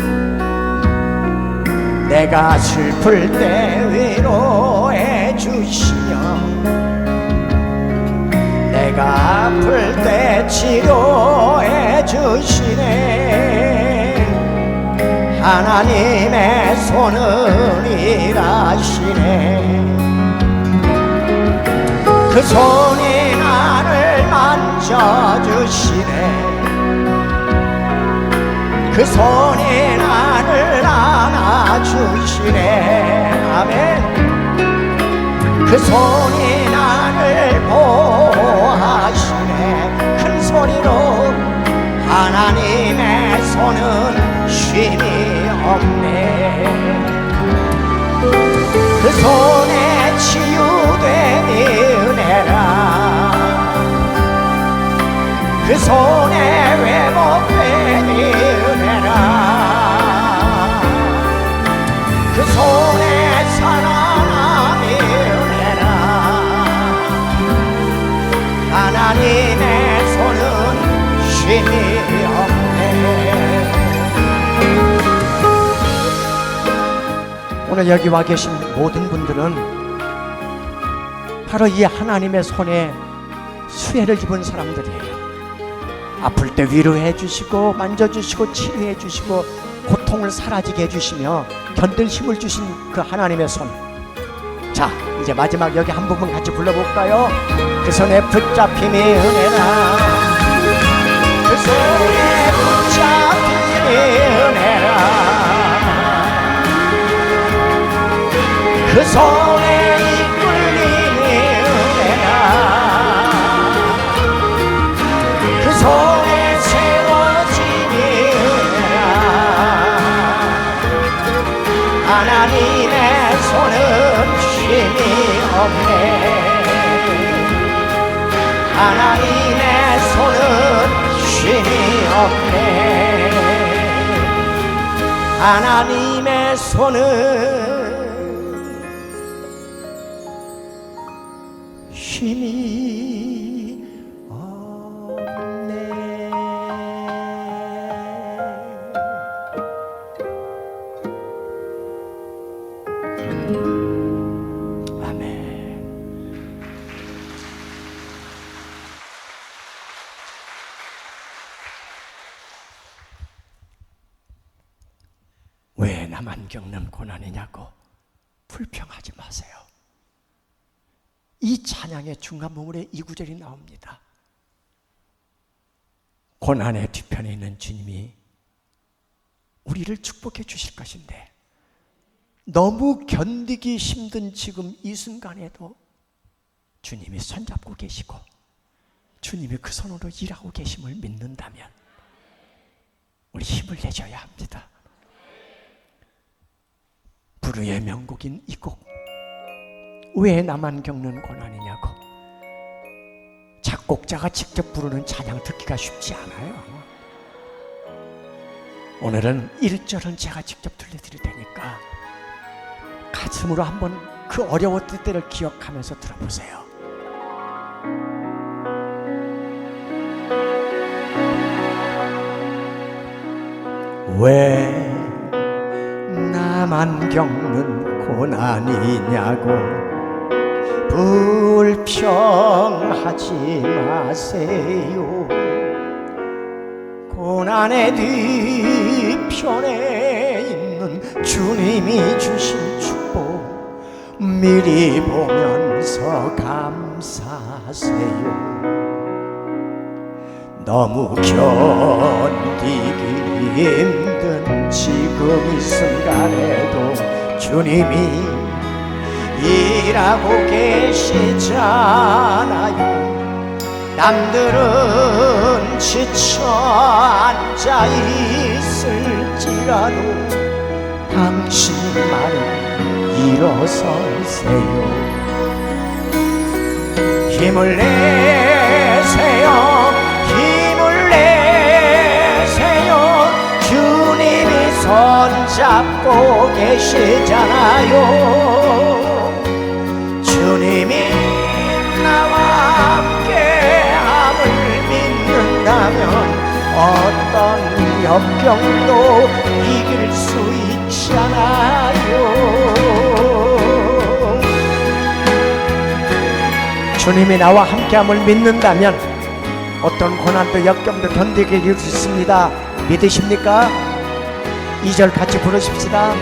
내가 슬플 때 위로해 주시며, 내가 아플 때 치료해 주시네. 하나님의 손은 일하시네. 그 손이 나를 만져주시네. 그 손이 나를 안아주시네. 아멘. 그 손이 나를 보호하시네. 큰 소리로 하나님의 손은 쉼이 없네. 그 손에 치유된 은혜라. 그 손에 회복된 은혜라. 그 손에 살아남은 은혜라. 하나님의 손은 쉼이 없네. 오늘 여기 와 계신 모든 분들은 바로 이 하나님의 손에 수혜를 입은 사람들이에요. 아플 때 위로해 주시고, 만져주시고, 치료해 주시고, 고통을 사라지게 해주시며 견딜 힘을 주신 그 하나님의 손. 자, 이제 마지막 여기 한 부분 같이 불러볼까요? 그 손에 붙잡힘이 은혜라. 그 손에 붙잡힘이 은혜라. 그 손에 이끌림이 은혜라. 그 손에 세워짐이 은혜라. 하나님의 손은 쉼이 없네. 하나님의 손은 쉼이 없네. 하나님의 손은 쉼이 없네. 아멘. 왜 나만 겪는 고난이냐고 불평하지 마세요. 이 찬양의 중간 부분에 이 구절이 나옵니다. 고난의 뒤편에 있는 주님이 우리를 축복해 주실 것인데, 너무 견디기 힘든 지금 이 순간에도 주님이 손잡고 계시고 주님이 그 손으로 일하고 계심을 믿는다면 우리 힘을 내줘야 합니다. 불후의 명곡인 이 곡, 왜 나만 겪는 고난이냐고, 작곡자가 직접 부르는 찬양 듣기가 쉽지 않아요. 오늘은 1절은 제가 직접 들려드릴 테니까 가슴으로 한번 그 어려웠을 때를 기억하면서 들어보세요. 왜 나만 겪는 고난이냐고 불평하지 마세요. 고난의 뒤편에 있는 주님이 주신 축복 미리 보면서 감사하세요. 너무 견디기 힘든 지금 이 순간에도 주님이 일하고 계시잖아요. 남들은 지쳐 앉아 있을 할지라도 당신만은 일어서세요. 힘을 내세요. 힘을 내세요. 주님이 손잡고 계시잖아요. 주님이 나와 함께함을 믿는다면 어떤 역경도 이길 수 있잖아요. 주님이 나와 함께함을 믿는다면 어떤 고난도 역경도 견디게 될 수 있습니다. 믿으십니까? 2절 같이 부르십시다.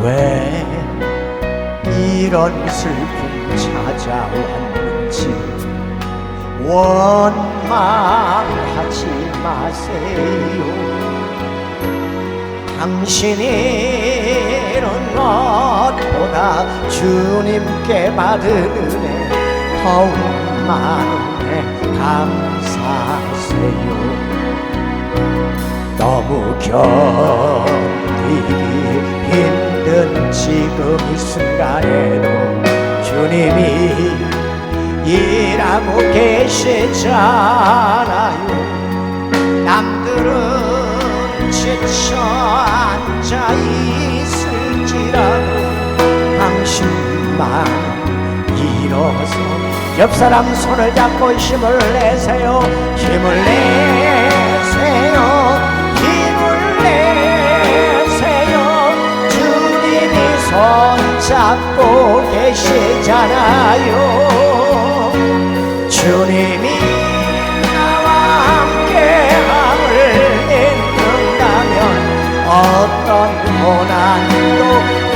왜 이런 슬픔 찾아왔는지 원망하지 마세요. 당신이 이런 것보다 주님께 받은 은혜 더욱 많은 은혜 감사하세요. 너무 견디기 힘든 지금 이 순간에도 주님이 일하고 계시잖아요. 남들은 지쳐 앉아 있을지라도 당신만 일어서 옆 사람 손을 잡고 힘을 내세요. 힘을 내세요. 힘을 내세요. 주님이 손잡고 계시잖아요. 주님이 나와 함께함을 믿는다면 어떤 고난도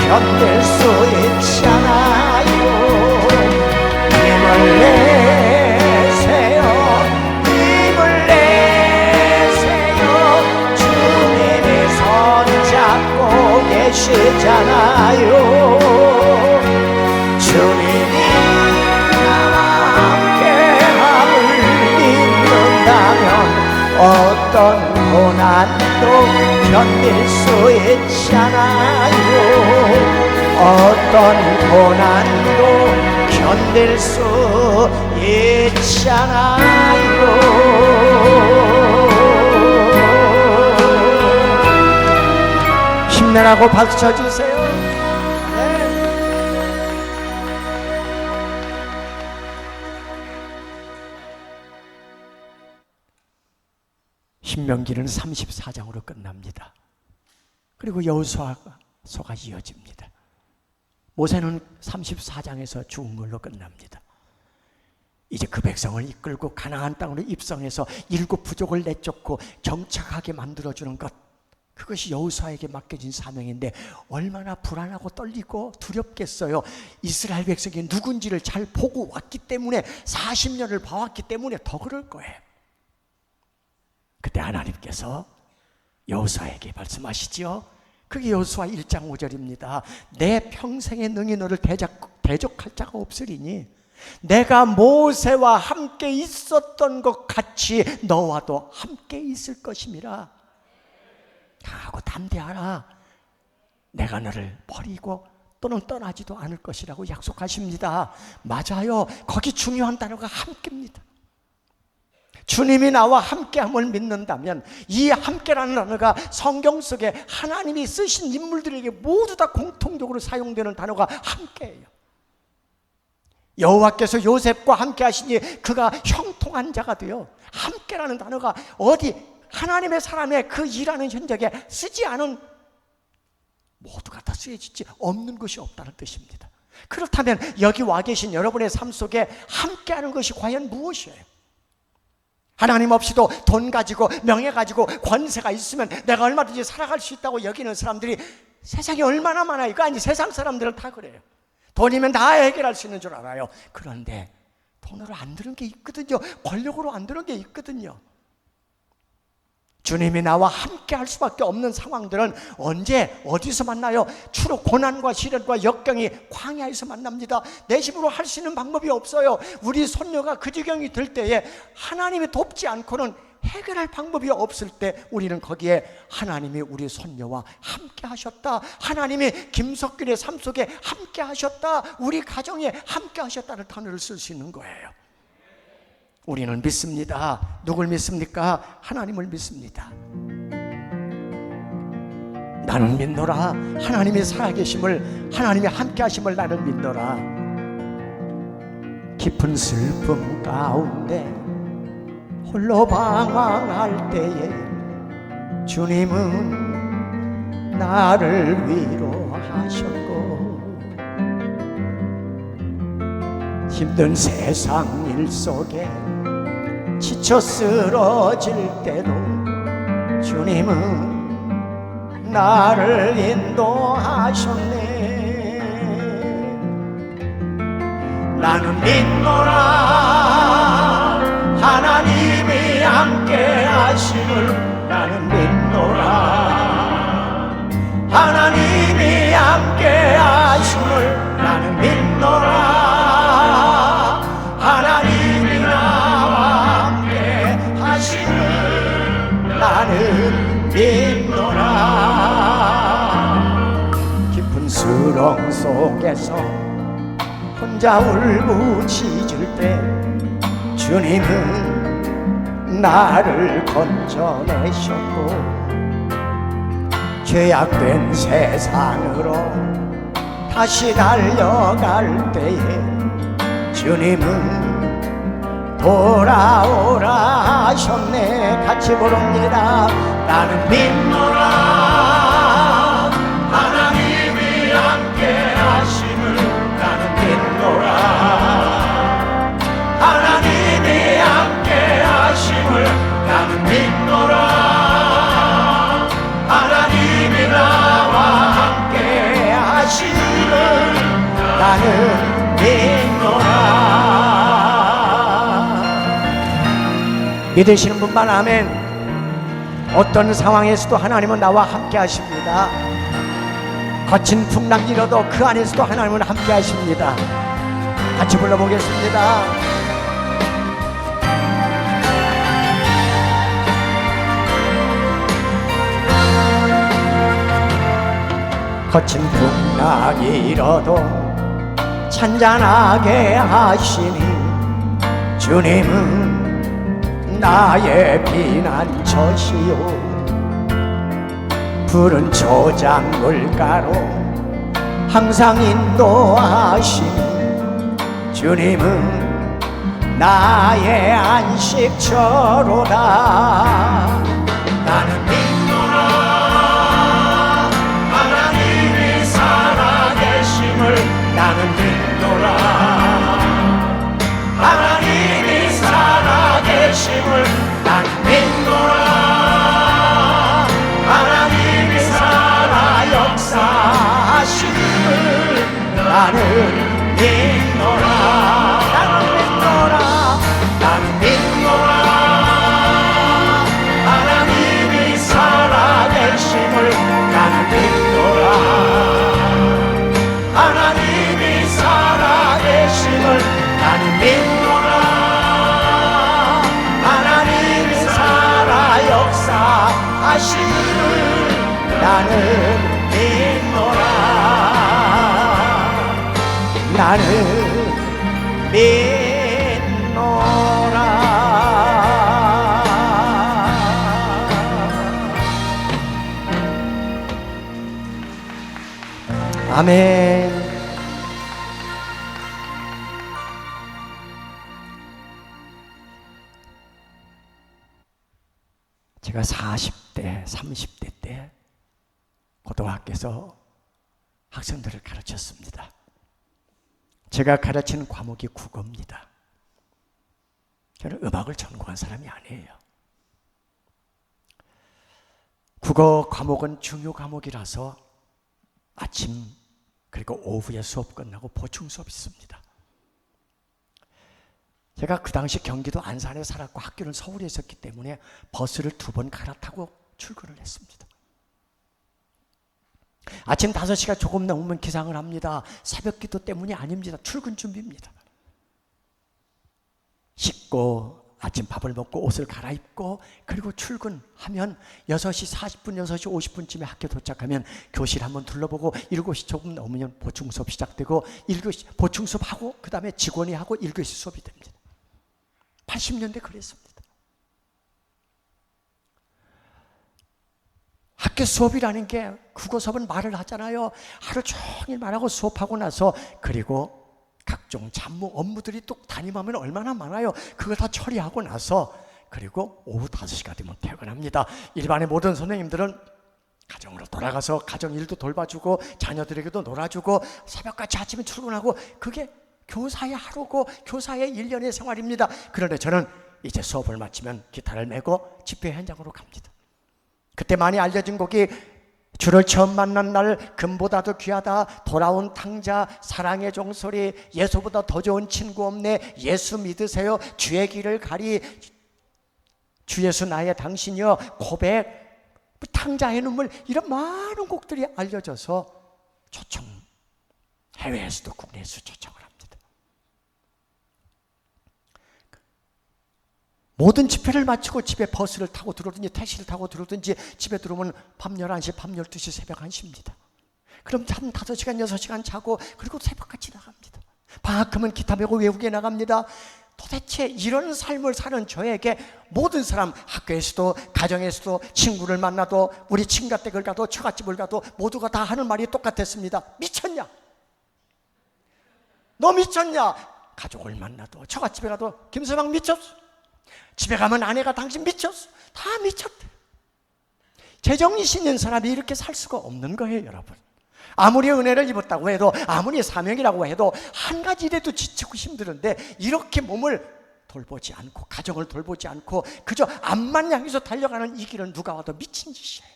견딜 수 있잖아요. 힘을 내세요. 힘을 내세요. 주님이 손잡고 계시잖아요. 주님이 나와 함께함을 믿는다면 어떤 고난도 견딜 수 있잖아요. 어떤 고난도 견딜 수 있잖아요. 힘내라고 박수 쳐주세요. 네. 신명기는 34장으로 끝납니다. 그리고 여호수아가 이어집니다. 모세는 34장에서 죽은 걸로 끝납니다. 이제 그 백성을 이끌고 가나안 땅으로 입성해서 7 부족을 내쫓고 정착하게 만들어주는 것, 그것이 여호수아에게 맡겨진 사명인데 얼마나 불안하고 떨리고 두렵겠어요. 이스라엘 백성이 누군지를 잘 보고 왔기 때문에, 40년을 봐왔기 때문에 더 그럴 거예요. 그때 하나님께서 여호수아에게 말씀하시죠. 그게 여호수아 1장 5절입니다. 내 평생의 능히 너를 대적할 자가 없으리니 내가 모세와 함께 있었던 것 같이 너와도 함께 있을 것임이라. 강하고 담대하라. 내가 너를 버리고 또는 떠나지도 않을 것이라고 약속하십니다. 맞아요. 거기 중요한 단어가 함께입니다. 주님이 나와 함께함을 믿는다면 이 함께라는 단어가 성경 속에 하나님이 쓰신 인물들에게 모두 다 공통적으로 사용되는 단어가 함께예요. 여호와께서 요셉과 함께 하시니 그가 형통한 자가 되어, 함께라는 단어가 어디 하나님의 사람의 그 일하는 현장에 쓰지 않은 모두가 다 쓰여지지 없는 것이 없다는 뜻입니다. 그렇다면 여기 와 계신 여러분의 삶 속에 함께하는 것이 과연 무엇이에요? 하나님 없이도 돈 가지고 명예 가지고 권세가 있으면 내가 얼마든지 살아갈 수 있다고 여기는 사람들이 세상에 얼마나 많아요. 이거 아니, 세상 사람들은 다 그래요. 돈이면 다 해결할 수 있는 줄 알아요. 그런데 돈으로 안 되는 게 있거든요. 권력으로 안 되는 게 있거든요. 주님이 나와 함께 할 수밖에 없는 상황들은 언제 어디서 만나요? 주로 고난과 시련과 역경이 광야에서 만납니다. 내 힘으로 할 수 있는 방법이 없어요. 우리 손녀가 그 지경이 될 때에 하나님이 돕지 않고는 해결할 방법이 없을 때 우리는 거기에 하나님이 우리 손녀와 함께 하셨다, 하나님이 김석균의 삶 속에 함께 하셨다, 우리 가정에 함께 하셨다는 단어를 쓸 수 있는 거예요. 우리는 믿습니다. 누굴 믿습니까? 하나님을 믿습니다. 나는 믿노라. 하나님이 살아계심을, 하나님이 함께 하심을 나는 믿노라. 깊은 슬픔 가운데 홀로 방황할 때에 주님은 나를 위로하셨고, 힘든 세상 일 속에 지쳐 쓰러질 때도 주님은 나를 인도하셨네. 나는 믿노라. 하나님이 함께 하심을 나는 믿노라. 하나님이 함께 하심을 나는 믿노라. 하나님이 나와 함께 하심을 나는 믿노라. 깊은 수렁 속에서 혼자 울부짖을 때 주님은 나를 건져내셨고, 죄악된 세상으로 다시 달려갈 때에 주님은 돌아오라 하셨네. 같이 부릅니다. 나는 믿노라. 하나님이 함께 하심을 나는 믿노라. 하나님이 함께 하심을 나는 믿노라. 하나님이 나와 함께 하심을 나는 믿노라. 믿으시는 분만 아멘. 어떤 상황에서도 하나님은 나와 함께 하십니다. 거친 풍랑이라도 그 안에서도 하나님은 함께 하십니다. 같이 불러보겠습니다. 거친 풍랑이라도 찬잔하게 하시니 주님은 나의 피난처시요. 푸른 초장 물가로 항상 인도하시니 주님은 나의 안식처로다. 나는 믿노라. 하나님이 살아계심을 나는 믿노라. 하나님이 살아계심을 나는 믿노라. 하나님이 살아 역사하심을 나는 믿노라. 나는 믿노라. 나는 믿노라. 하나님이 살아계심을 나는 믿노라. 하나님이 살아계심을 나는 믿노라. 하나님이 살아 역사하심을 나는 믿노라. 나는 믿노라. 아멘. 제가 40대, 30대 때 고등학교에서 학생들을 가르쳤습니다. 제가 가르치는 과목이 국어입니다. 저는 음악을 전공한 사람이 아니에요. 국어 과목은 중요 과목이라서 아침 그리고 오후에 수업 끝나고 보충 수업이 있습니다. 제가 그 당시 경기도 안산에 살았고 학교는 서울에 있었기 때문에 버스를 2번 갈아타고 출근을 했습니다. 아침 5시가 조금 넘으면 기상을 합니다. 새벽 기도 때문이 아닙니다. 출근 준비입니다. 씻고 아침 밥을 먹고 옷을 갈아입고 그리고 출근하면 6시 40분, 6시 50분쯤에 학교 도착하면 교실 한번 둘러보고 7시 조금 넘으면 보충 수업 시작되고 1교시 보충 수업하고 그 다음에 직원이 하고 1교시 수업이 됩니다. 80년대 그랬습니다. 학교 수업이라는 게 국어 수업은 말을 하잖아요. 하루 종일 말하고 수업하고 나서 그리고 각종 잡무 업무들이 또 담임하면 얼마나 많아요. 그걸 다 처리하고 나서 그리고 오후 5시가 되면 퇴근합니다. 일반의 모든 선생님들은 가정으로 돌아가서 가정 일도 돌봐주고 자녀들에게도 놀아주고 새벽까지 아침에 출근하고 그게 교사의 하루고 교사의 1년의 생활입니다. 그런데 저는 이제 수업을 마치면 기타를 메고 집회 현장으로 갑니다. 그때 많이 알려진 곡이 주를 처음 만난 날, 금보다도 귀하다, 돌아온 탕자, 사랑의 종소리, 예수보다 더 좋은 친구 없네, 예수 믿으세요, 주의 길을 가리, 주 예수 나의 당신이여, 고백, 탕자의 눈물, 이런 많은 곡들이 알려져서 초청, 해외에서도 국내에서 초청을 합니다. 모든 집회를 마치고 집에 버스를 타고 들어오든지 택시를 타고 들어오든지 집에 들어오면 밤 11시, 밤 12시, 새벽 1시입니다. 그럼 한 5시간, 6시간 자고 그리고 새벽까지 나갑니다. 방학하면 기타 배고 외국에 나갑니다. 도대체 이런 삶을 사는 저에게 모든 사람, 학교에서도 가정에서도 친구를 만나도 우리 친가댁을 가도 처갓집을 가도 모두가 다 하는 말이 똑같았습니다. 미쳤냐? 너 미쳤냐? 가족을 만나도 처갓집에 가도 김서방 미쳤어. 집에 가면 아내가 당신 미쳤어. 다 미쳤대. 재정신 있는 사람이 이렇게 살 수가 없는 거예요, 여러분. 아무리 은혜를 입었다고 해도 아무리 사명이라고 해도 한 가지 일에도 지치고 힘드는데 이렇게 몸을 돌보지 않고 가정을 돌보지 않고 그저 앞만 향해서 달려가는 이 길은 누가 와도 미친 짓이에요.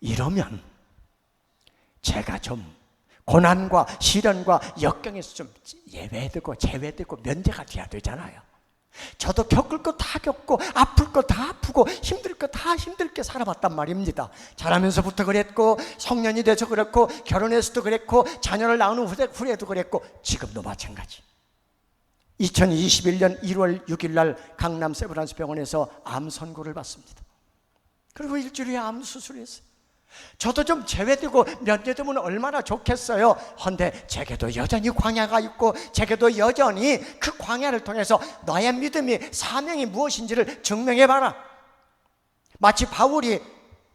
이러면 제가 좀 고난과 시련과 역경에서 좀 예외되고 제외되고 면제가 돼야 되잖아요. 저도 겪을 거 다 겪고 아플 거 다 아프고 힘들 거 다 힘들게 살아봤단 말입니다. 자라면서부터 그랬고 성년이 돼서 그랬고 결혼해서도 그랬고 자녀를 낳은 후에도 그랬고 지금도 마찬가지. 2021년 1월 6일 날 강남 세브란스 병원에서 암 선고를 받습니다. 그리고 일주일에 암 수술했어요. 저도 좀 제외되고 면제되면 얼마나 좋겠어요. 그런데 제게도 여전히 광야가 있고 제게도 여전히 그 광야를 통해서 너의 믿음이 사명이 무엇인지를 증명해봐라. 마치 바울이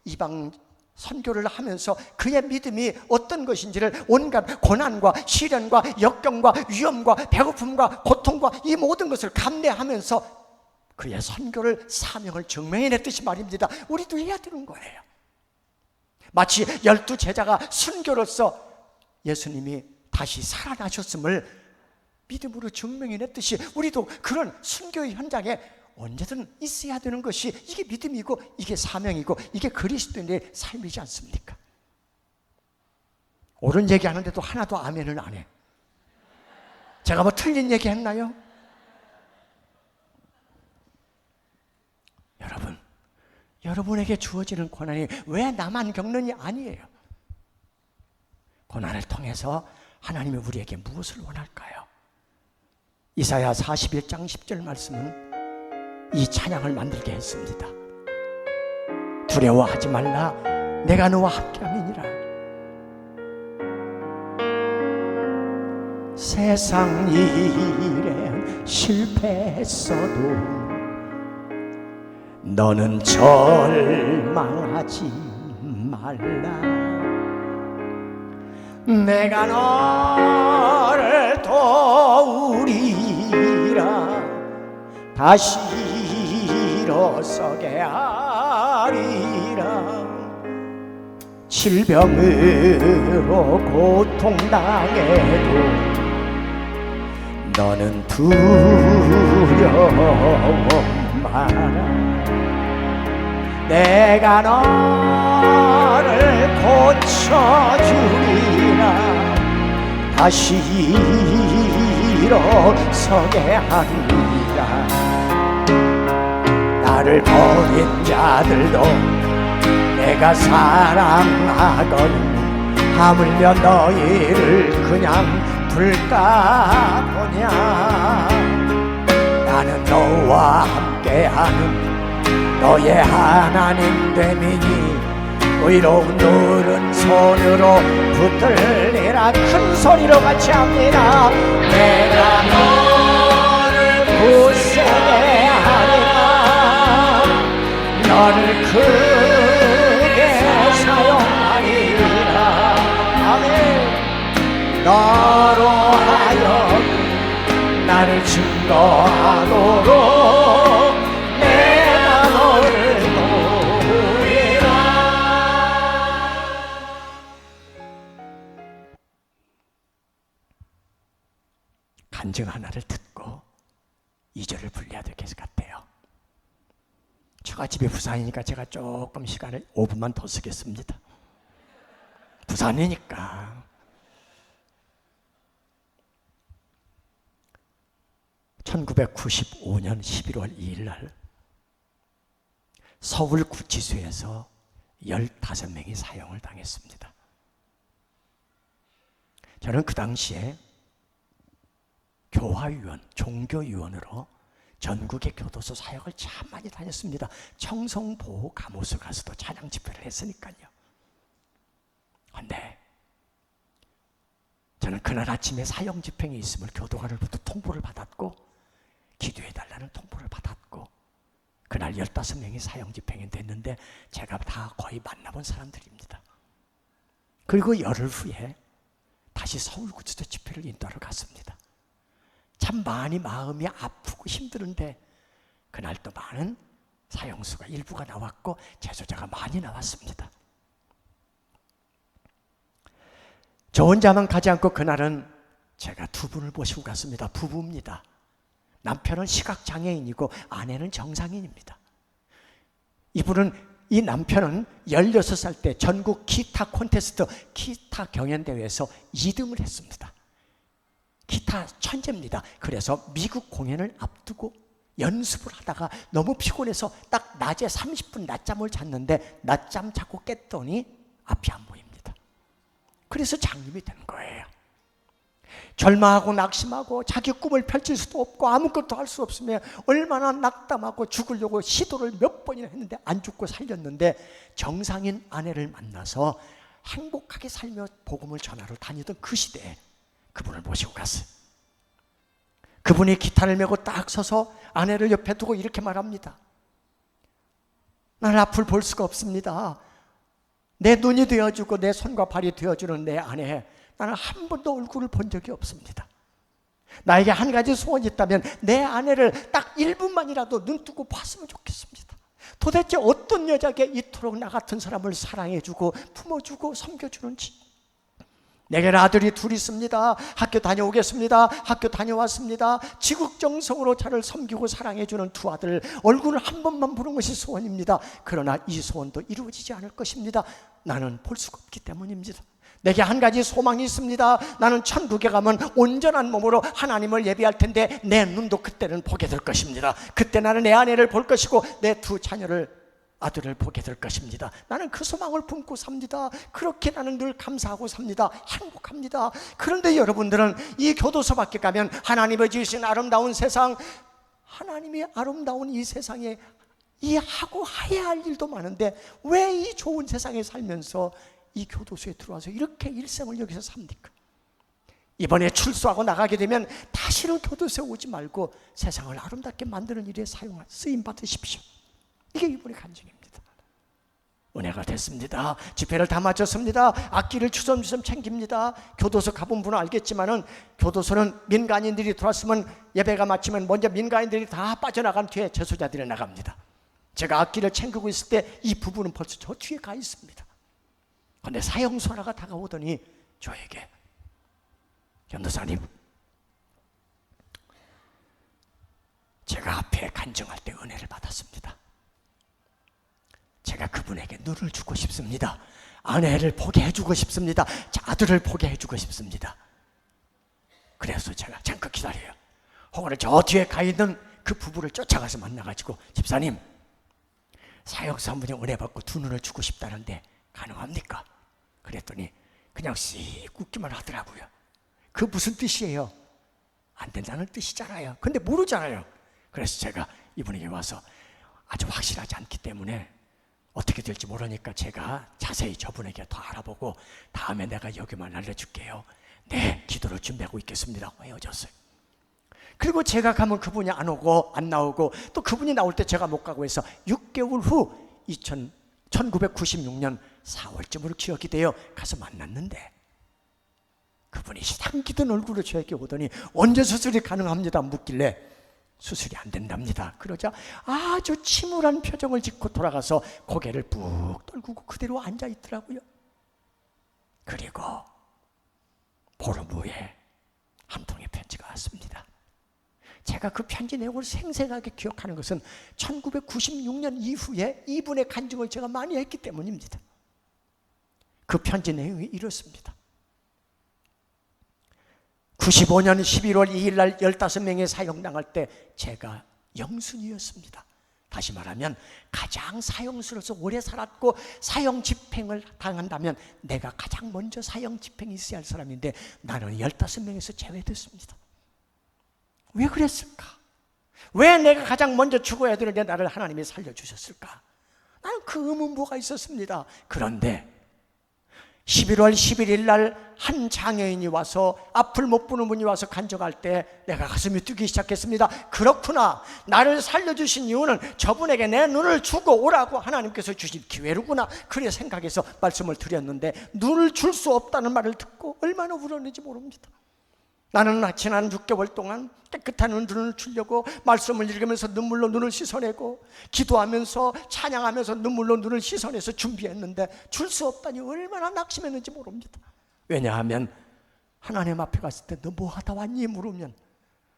이방 선교를 하면서 그의 믿음이 어떤 것인지를 온갖 고난과 시련과 역경과 위험과 배고픔과 고통과 이 모든 것을 감내하면서 그의 선교를 사명을 증명해냈듯이 말입니다. 우리도 해야 되는 거예요. 마치 12 제자가 순교로서 예수님이 다시 살아나셨음을 믿음으로 증명해냈듯이 우리도 그런 순교의 현장에 언제든 있어야 되는 것이 이게 믿음이고 이게 사명이고 이게 그리스도인의 삶이지 않습니까? 옳은 얘기하는데도 하나도 아멘을 안 해. 제가 뭐 틀린 얘기 했나요? 여러분, 여러분에게 주어지는 고난이 왜 나만 겪느니 아니에요. 고난을 통해서 하나님이 우리에게 무엇을 원할까요? 이사야 41장 10절 말씀은 이 찬양을 만들게 했습니다. 두려워하지 말라, 내가 너와 함께함이니라. 세상 일에 실패했어도 너는 절망하지 말라. 내가 너를 도우리라. 다시 일어서게 하리라. 질병으로 고통당해도 너는 두려워 마라. 내가 너를 고쳐주리라. 다시 일어서게 하리라. 나를 버린 자들도 내가 사랑하거든. 하물며 너희를 그냥 둘까 보냐. 나는 너와 함께하는 너의 하나님 됨이니 의로운 너른 손으로 붙들리라. 큰 소리로 같이 합니다. 내가 너를 굳세게 하리라. 너를 크게 사용하리라. 아멘. 너로 하여금 나를 증거하도록 내가 너를 도우리라. 간증 하나를 듣고 2절을 불려야 될 것 같아요. 처가집이 부산이니까 제가 조금 시간을 5분만 더 쓰겠습니다. 부산이니까. (1995년 11월 2일) 날 서울 구치소에서 15명이 사형을 당했습니다. 저는 그 당시에 교화위원, 종교위원으로 전국의 교도소 사역을 참 많이 다녔습니다. 청송보호 감호소 가서도 찬양 집회를 했으니까요. 그런데 저는 그날 아침에 사형 집행이 있음을 교도관으로부터 통보를 받았고 기도해달라는 통보를 받았고 그날 15명이 사형 집행이 됐는데 제가 다 거의 만나본 사람들입니다. 그리고 열흘 후에 다시 서울구치소 집회를 인도하러 갔습니다. 참 많이 마음이 아프고 힘드는데 그날 또 많은 사형수가 일부가 나왔고 재소자가 많이 나왔습니다. 저 혼자만 가지 않고 그날은 제가 두 분을 모시고 갔습니다. 부부입니다. 남편은 시각장애인이고 아내는 정상인입니다. 이 남편은 16살 때 전국 기타 콘테스트 기타 경연대회에서 2등을 했습니다. 기타 천재입니다. 그래서 미국 공연을 앞두고 연습을 하다가 너무 피곤해서 딱 낮에 30분 낮잠을 잤는데 낮잠 자고 깼더니 앞이 안 보입니다. 그래서 장님이 된 거예요. 절망하고 낙심하고 자기 꿈을 펼칠 수도 없고 아무것도 할 수 없으며 얼마나 낙담하고 죽으려고 시도를 몇 번이나 했는데 안 죽고 살렸는데 정상인 아내를 만나서 행복하게 살며 복음을 전하러 다니던 그 시대에 그분을 모시고 갔어요. 그분이 기타를 메고 딱 서서 아내를 옆에 두고 이렇게 말합니다. 나는 앞을 볼 수가 없습니다. 내 눈이 되어주고 내 손과 발이 되어주는 내 아내, 나는 한 번도 얼굴을 본 적이 없습니다. 나에게 한 가지 소원이 있다면 내 아내를 딱 1분만이라도 눈 뜨고 봤으면 좋겠습니다. 도대체 어떤 여자에게 이토록 나 같은 사람을 사랑해주고 품어주고 섬겨주는지. 내게는 아들이 둘 있습니다. 학교 다녀오겠습니다. 학교 다녀왔습니다. 지극정성으로 저를 섬기고 사랑해주는 두 아들 얼굴을 한 번만 보는 것이 소원입니다. 그러나 이 소원도 이루어지지 않을 것입니다. 나는 볼 수가 없기 때문입니다. 내게 한 가지 소망이 있습니다. 나는 천국에 가면 온전한 몸으로 하나님을 예배할 텐데 내 눈도 그때는 보게 될 것입니다. 그때 나는 내 아내를 볼 것이고 내 두 자녀를 아들을 보게 될 것입니다. 나는 그 소망을 품고 삽니다. 그렇게 나는 늘 감사하고 삽니다. 행복합니다. 그런데 여러분들은 이 교도소 밖에 가면 하나님의 지으신 아름다운 세상, 하나님이 아름다운 이 세상에 이 하고 해야 할 일도 많은데 왜 이 좋은 세상에 살면서 이 교도소에 들어와서 이렇게 일생을 여기서 삽니까? 이번에 출소하고 나가게 되면 다시는 교도소에 오지 말고 세상을 아름답게 만드는 일에 쓰임 받으십시오. 이게 이번의 간증입니다. 은혜가 됐습니다. 집회를 다 마쳤습니다. 악기를 주섬주섬 챙깁니다. 교도소 가본 분은 알겠지만은 교도소는 민간인들이 들어왔으면 예배가 마치면 먼저 민간인들이 다 빠져나간 뒤에 재소자들이 나갑니다. 제가 악기를 챙기고 있을 때 이 부부는 벌써 저 뒤에 가 있습니다. 그런데 사형수하나가 다가오더니 저에게, 전도사님, 제가 앞에 간증할 때 은혜를 받았습니다. 제가 그분에게 눈을 주고 싶습니다. 아내를 보게 해주고 싶습니다. 아들을 보게 해주고 싶습니다. 그래서 제가 잠깐 기다려요. 혹은 저 뒤에 가 있는 그 부부를 쫓아가서 만나가지고, 집사님, 사역사 한 분이 은혜 받고 두 눈을 주고 싶다는데 가능합니까? 그랬더니 그냥 씩 웃기만 하더라고요. 그 무슨 뜻이에요? 안 된다는 뜻이잖아요. 근데 모르잖아요. 그래서 제가 이분에게 와서 아주 확실하지 않기 때문에 어떻게 될지 모르니까 제가 자세히 저분에게 더 알아보고 다음에 내가 여기만 알려줄게요. 네, 기도를 준비하고 있겠습니다 하고 헤어졌어요. 그리고 제가 가면 그분이 안 오고 안 나오고, 또 그분이 나올 때 제가 못 가고 해서 6개월 후 1996년 4월쯤으로 기억이 돼요. 가서 만났는데 그분이 시당기던 얼굴로 저에게 오더니 언제 수술이 가능합니다 묻길래 수술이 안 된답니다. 그러자 아주 침울한 표정을 짓고 돌아가서 고개를 푹 떨구고 그대로 앉아 있더라고요. 그리고 보름 후에 한 통의 편지가 왔습니다. 제가 그 편지 내용을 생생하게 기억하는 것은 1996년 이후에 이분의 간증을 제가 많이 했기 때문입니다. 그 편지 내용이 이렇습니다. 95년 11월 2일 날 15명이 사형당할 때 제가 영순이었습니다. 다시 말하면 가장 사형수로서 오래 살았고 사형 집행을 당한다면 내가 가장 먼저 사형 집행이 있어야 할 사람인데 나는 15명에서 제외됐습니다. 왜 그랬을까? 왜 내가 가장 먼저 죽어야 되는데 나를 하나님이 살려주셨을까? 나는 그 의문부가 있었습니다. 그런데 11월 11일 날 한 장애인이 와서, 앞을 못 보는 분이 와서 간증할 때 내가 가슴이 뛰기 시작했습니다. 그렇구나, 나를 살려주신 이유는 저분에게 내 눈을 주고 오라고 하나님께서 주신 기회로구나, 그래 생각해서 말씀을 드렸는데 눈을 줄 수 없다는 말을 듣고 얼마나 울었는지 모릅니다. 나는 지난 6개월 동안 깨끗한 눈을 주려고 말씀을 읽으면서 눈물로 눈을 씻어내고 기도하면서 찬양하면서 눈물로 눈을 씻어내서 준비했는데 줄 수 없다니 얼마나 낙심했는지 모릅니다. 왜냐하면 하나님 앞에 갔을 때 너 뭐 하다 왔니? 물으면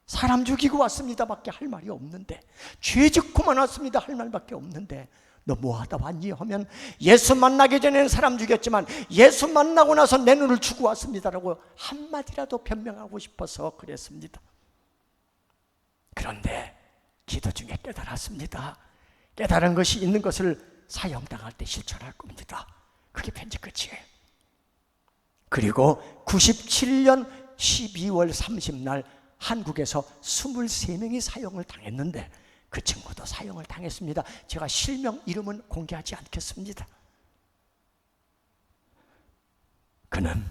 사람 죽이고 왔습니다 밖에 할 말이 없는데, 죄 짓고만 왔습니다 할 말밖에 없는데 너 뭐 하다 왔니? 하면 예수 만나기 전에는 사람 죽였지만 예수 만나고 나서 내 눈을 주고 왔습니다라고 한마디라도 변명하고 싶어서 그랬습니다. 그런데 기도 중에 깨달았습니다. 깨달은 것이 있는 것을 사형당할 때 실천할 겁니다. 그게 편지 끝이에요. 그리고 97년 12월 30날 한국에서 23명이 사형을 당했는데 그 친구도 사형을 당했습니다. 제가 실명 이름은 공개하지 않겠습니다. 그는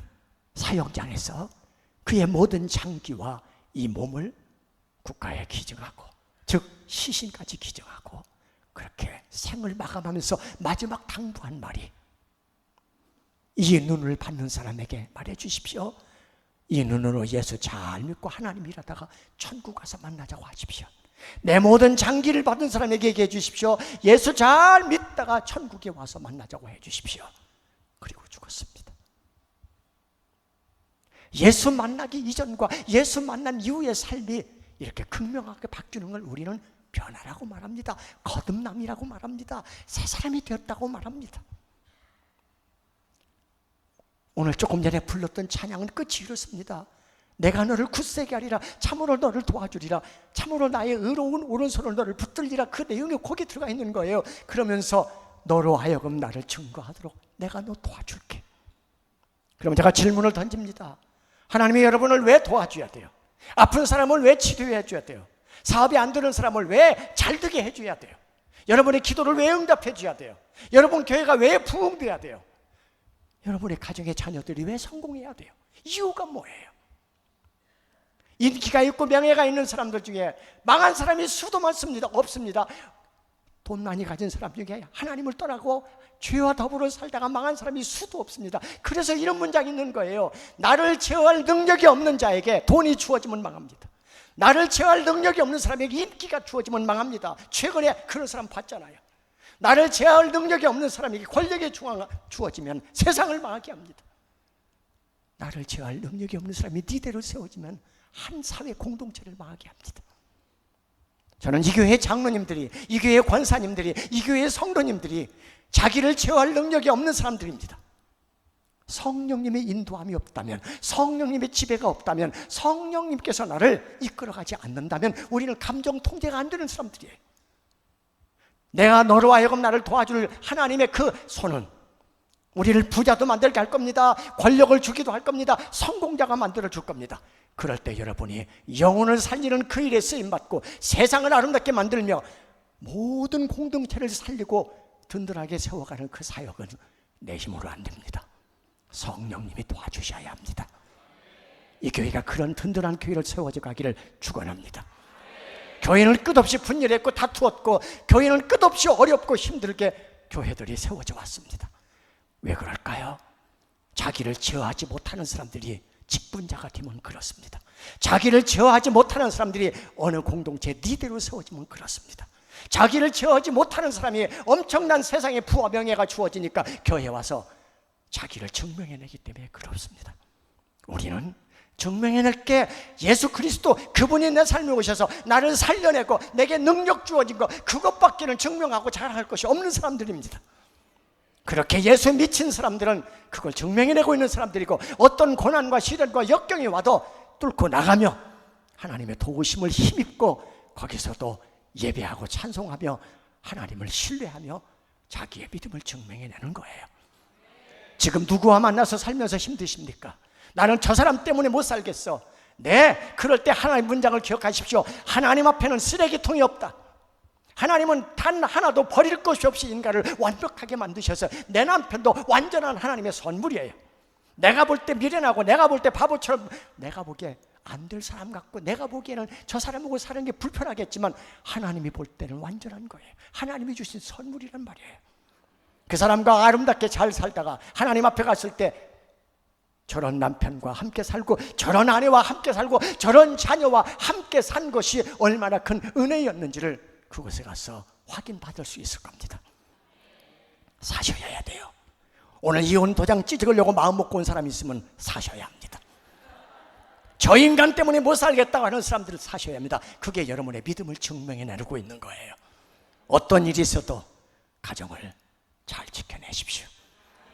사형장에서 그의 모든 장기와 이 몸을 국가에 기증하고, 즉 시신까지 기증하고 그렇게 생을 마감하면서 마지막 당부한 말이, 이 눈을 받는 사람에게 말해 주십시오. 이 눈으로 예수 잘 믿고 하나님 일하다가 천국 가서 만나자고 하십시오. 내 모든 장기를 받은 사람에게 얘기해 주십시오. 예수 잘 믿다가 천국에 와서 만나자고 해 주십시오. 그리고 죽었습니다. 예수 만나기 이전과 예수 만난 이후의 삶이 이렇게 극명하게 바뀌는 걸 우리는 변화라고 말합니다. 거듭남이라고 말합니다. 새 사람이 되었다고 말합니다. 오늘 조금 전에 불렀던 찬양은 끝이 이렇습니다. 내가 너를 굳세게 하리라, 참으로 너를 도와주리라, 참으로 나의 의로운 오른손을 너를 붙들리라. 그 내용이 거기 들어가 있는 거예요. 그러면서 너로 하여금 나를 증거하도록 내가 너 도와줄게. 그러면 제가 질문을 던집니다. 하나님이 여러분을 왜 도와줘야 돼요? 아픈 사람을 왜 치료해 줘야 돼요? 사업이 안 되는 사람을 왜 잘 되게 해줘야 돼요? 여러분의 기도를 왜 응답해 줘야 돼요? 여러분 교회가 왜 부흥돼야 돼요? 여러분의 가정의 자녀들이 왜 성공해야 돼요? 이유가 뭐예요? 인기가 있고 명예가 있는 사람들 중에 망한 사람이 수도 많습니다. 없습니다. 돈 많이 가진 사람 중에 하나님을 떠나고 죄와 더불어 살다가 망한 사람이 수도 없습니다. 그래서 이런 문장이 있는 거예요. 나를 제어할 능력이 없는 자에게 돈이 주어지면 망합니다. 나를 제어할 능력이 없는 사람에게 인기가 주어지면 망합니다. 최근에 그런 사람 봤잖아요. 나를 제어할 능력이 없는 사람에게 권력이 주어지면 세상을 망하게 합니다. 나를 제어할 능력이 없는 사람이 니대로 세워지면 한 사회 공동체를 망하게 합니다. 저는 이 교회 장로님들이, 이 교회 권사님들이, 이 교회 성도님들이 자기를 제어할 능력이 없는 사람들입니다. 성령님의 인도함이 없다면, 성령님의 지배가 없다면, 성령님께서 나를 이끌어가지 않는다면 우리는 감정 통제가 안 되는 사람들이에요. 내가 너로 하여금 나를 도와줄 하나님의 그 손은 우리를 부자도 만들게 할 겁니다. 권력을 주기도 할 겁니다. 성공자가 만들어 줄 겁니다. 그럴 때 여러분이 영혼을 살리는 그 일에 쓰임받고 세상을 아름답게 만들며 모든 공동체를 살리고 든든하게 세워가는 그 사역은 내 힘으로 안 됩니다. 성령님이 도와주셔야 합니다. 이 교회가 그런 든든한 교회를 세워져 가기를 축원합니다. 교회는 끝없이 분열했고 다투었고, 교회는 끝없이 어렵고 힘들게 교회들이 세워져 왔습니다. 왜 그럴까요? 자기를 제어하지 못하는 사람들이 직분자가 되면 그렇습니다. 자기를 제어하지 못하는 사람들이 어느 공동체 리더로 세워지면 그렇습니다. 자기를 제어하지 못하는 사람이 엄청난 세상의 부와 명예가 주어지니까 교회에 와서 자기를 증명해내기 때문에 그렇습니다. 우리는 증명해낼 게 예수 그리스도, 그분이 내 삶에 오셔서 나를 살려내고 내게 능력 주어진 것, 그것밖에는 증명하고 자랑할 것이 없는 사람들입니다. 그렇게 예수에 미친 사람들은 그걸 증명해내고 있는 사람들이고, 어떤 고난과 시련과 역경이 와도 뚫고 나가며 하나님의 도우심을 힘입고 거기서도 예배하고 찬송하며 하나님을 신뢰하며 자기의 믿음을 증명해내는 거예요. 지금 누구와 만나서 살면서 힘드십니까? 나는 저 사람 때문에 못 살겠어. 네, 그럴 때 하나님 문장을 기억하십시오. 하나님 앞에는 쓰레기통이 없다. 하나님은 단 하나도 버릴 것이 없이 인간을 완벽하게 만드셔서 내 남편도 완전한 하나님의 선물이에요. 내가 볼 때 미련하고, 내가 볼 때 바보처럼, 내가 보기에 안 될 사람 같고, 내가 보기에는 저 사람하고 사는 게 불편하겠지만 하나님이 볼 때는 완전한 거예요. 하나님이 주신 선물이란 말이에요. 그 사람과 아름답게 잘 살다가 하나님 앞에 갔을 때 저런 남편과 함께 살고, 저런 아내와 함께 살고, 저런 자녀와 함께 산 것이 얼마나 큰 은혜였는지를 그곳에 가서 확인받을 수 있을 겁니다. 사셔야 돼요. 오늘 이혼 도장 찢으려고 마음 먹고 온 사람이 있으면 사셔야 합니다. 저 인간 때문에 못 살겠다고 하는 사람들을 사셔야 합니다. 그게 여러분의 믿음을 증명해내고 있는 거예요. 어떤 일이 있어도 가정을 잘 지켜내십시오.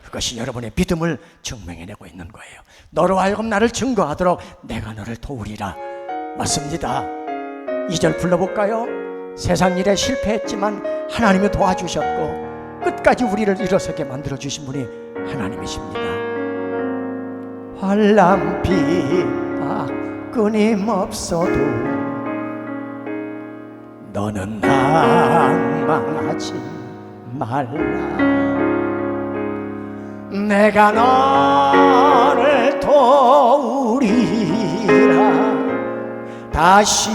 그것이 여러분의 믿음을 증명해내고 있는 거예요. 너로 하여금 나를 증거하도록 내가 너를 도우리라. 맞습니다. 2절 불러볼까요? 세상 일에 실패했지만 하나님이 도와주셨고 끝까지 우리를 일어서게 만들어주신 분이 하나님이십니다. 환난 비박 끊임없어도 너는 낭망하지 말라. 내가 너를 도우리라. 다시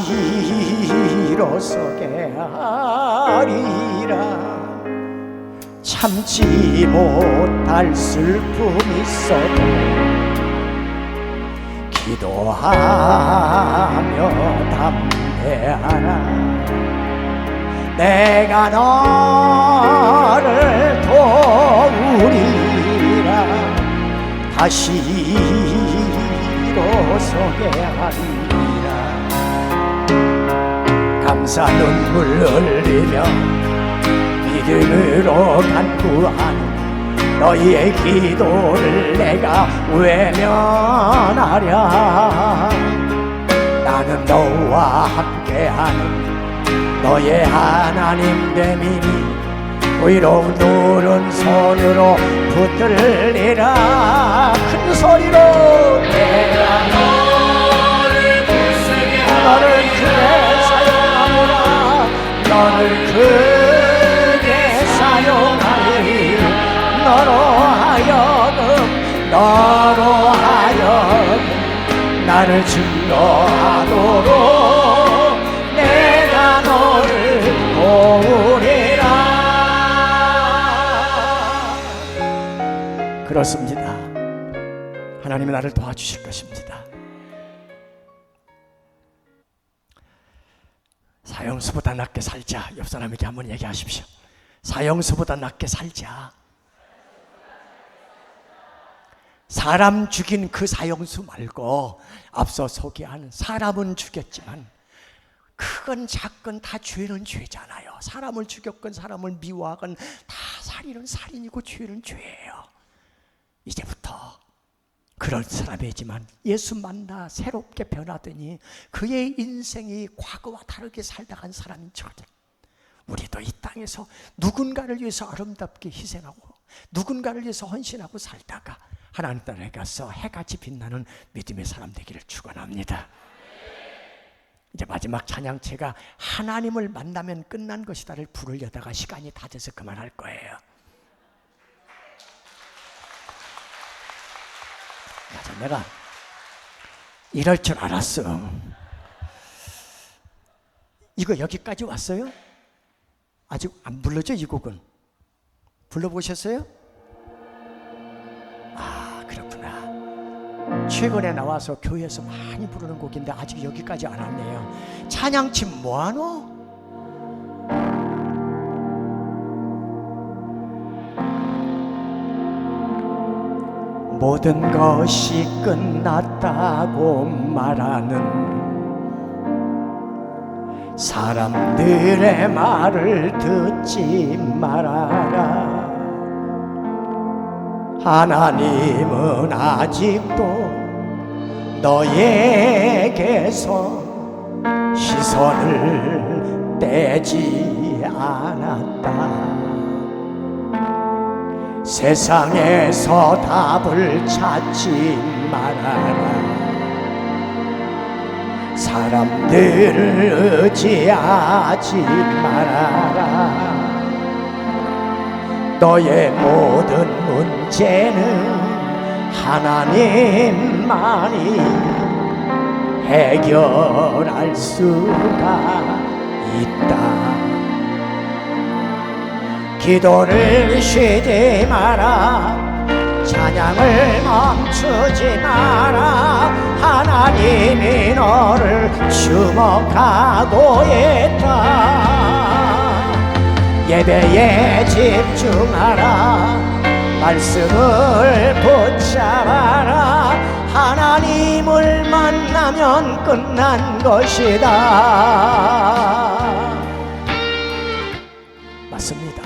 일어서게 하리라. 참지 못할 슬픔이 있어도 기도하며 담대하라. 내가 너를 도우리라. 다시 일어서게 하리라. 감사 눈물 흘리며 믿음으로 간구하는 너희의 기도를 내가 외면하랴. 나는 너와 함께하는 너의 하나님 됨이니 의로운 눈은 손으로 붙들리라. 큰 소리로 내가 너를 불쌍히 너를 크게 사용하노라. 너를 크게 사용하리. 너로 하여금 나를 증거하도록 내가 너를 도우리라. 그렇습니다. 하나님이 나를 도와주실 것입니다. 사형수보다 낫게 살자. 옆 사람에게 한번 얘기하십시오. 사형수보다 낫게 살자. 사람 죽인 그 사형수 말고 앞서 소개한 사람은 죽였지만 크건 작건 다 죄는 죄잖아요. 사람을 죽였건 사람을 미워하건 다 살인은 살인이고 죄는 죄예요. 이제부터 그럴 사람이지만 예수 만나 새롭게 변하더니 그의 인생이 과거와 다르게 살다 간 사람인 척 우리도 이 땅에서 누군가를 위해서 아름답게 희생하고 누군가를 위해서 헌신하고 살다가 하나님 나라에 가서 해같이 빛나는 믿음의 사람 되기를 축원합니다. 이제 마지막 찬양체가 하나님을 만나면 끝난 것이다를 부르려다가 시간이 다 돼서 그만할 거예요. 맞아, 내가 이럴 줄 알았어. 이거 여기까지 왔어요? 아직 안 불러줘? 이 곡은 불러보셨어요? 아, 그렇구나. 최근에 나와서 교회에서 많이 부르는 곡인데 아직 여기까지 안 왔네요. 찬양팀 뭐하노? 모든 것이 끝났다고 말하는 사람들의 말을 듣지 말아라. 하나님은 아직도 너에게서 시선을 떼지 않았다. 세상에서 답을 찾지 말아라. 사람들을 의지하지 말아라. 너의 모든 문제는 하나님만이 해결할 수가 있다. 기도를 쉬지 마라. 찬양을 멈추지 마라. 하나님이 너를 주목하고 있다. 예배에 집중하라. 말씀을 붙잡아라. 하나님을 만나면 끝난 것이다. 맞습니다.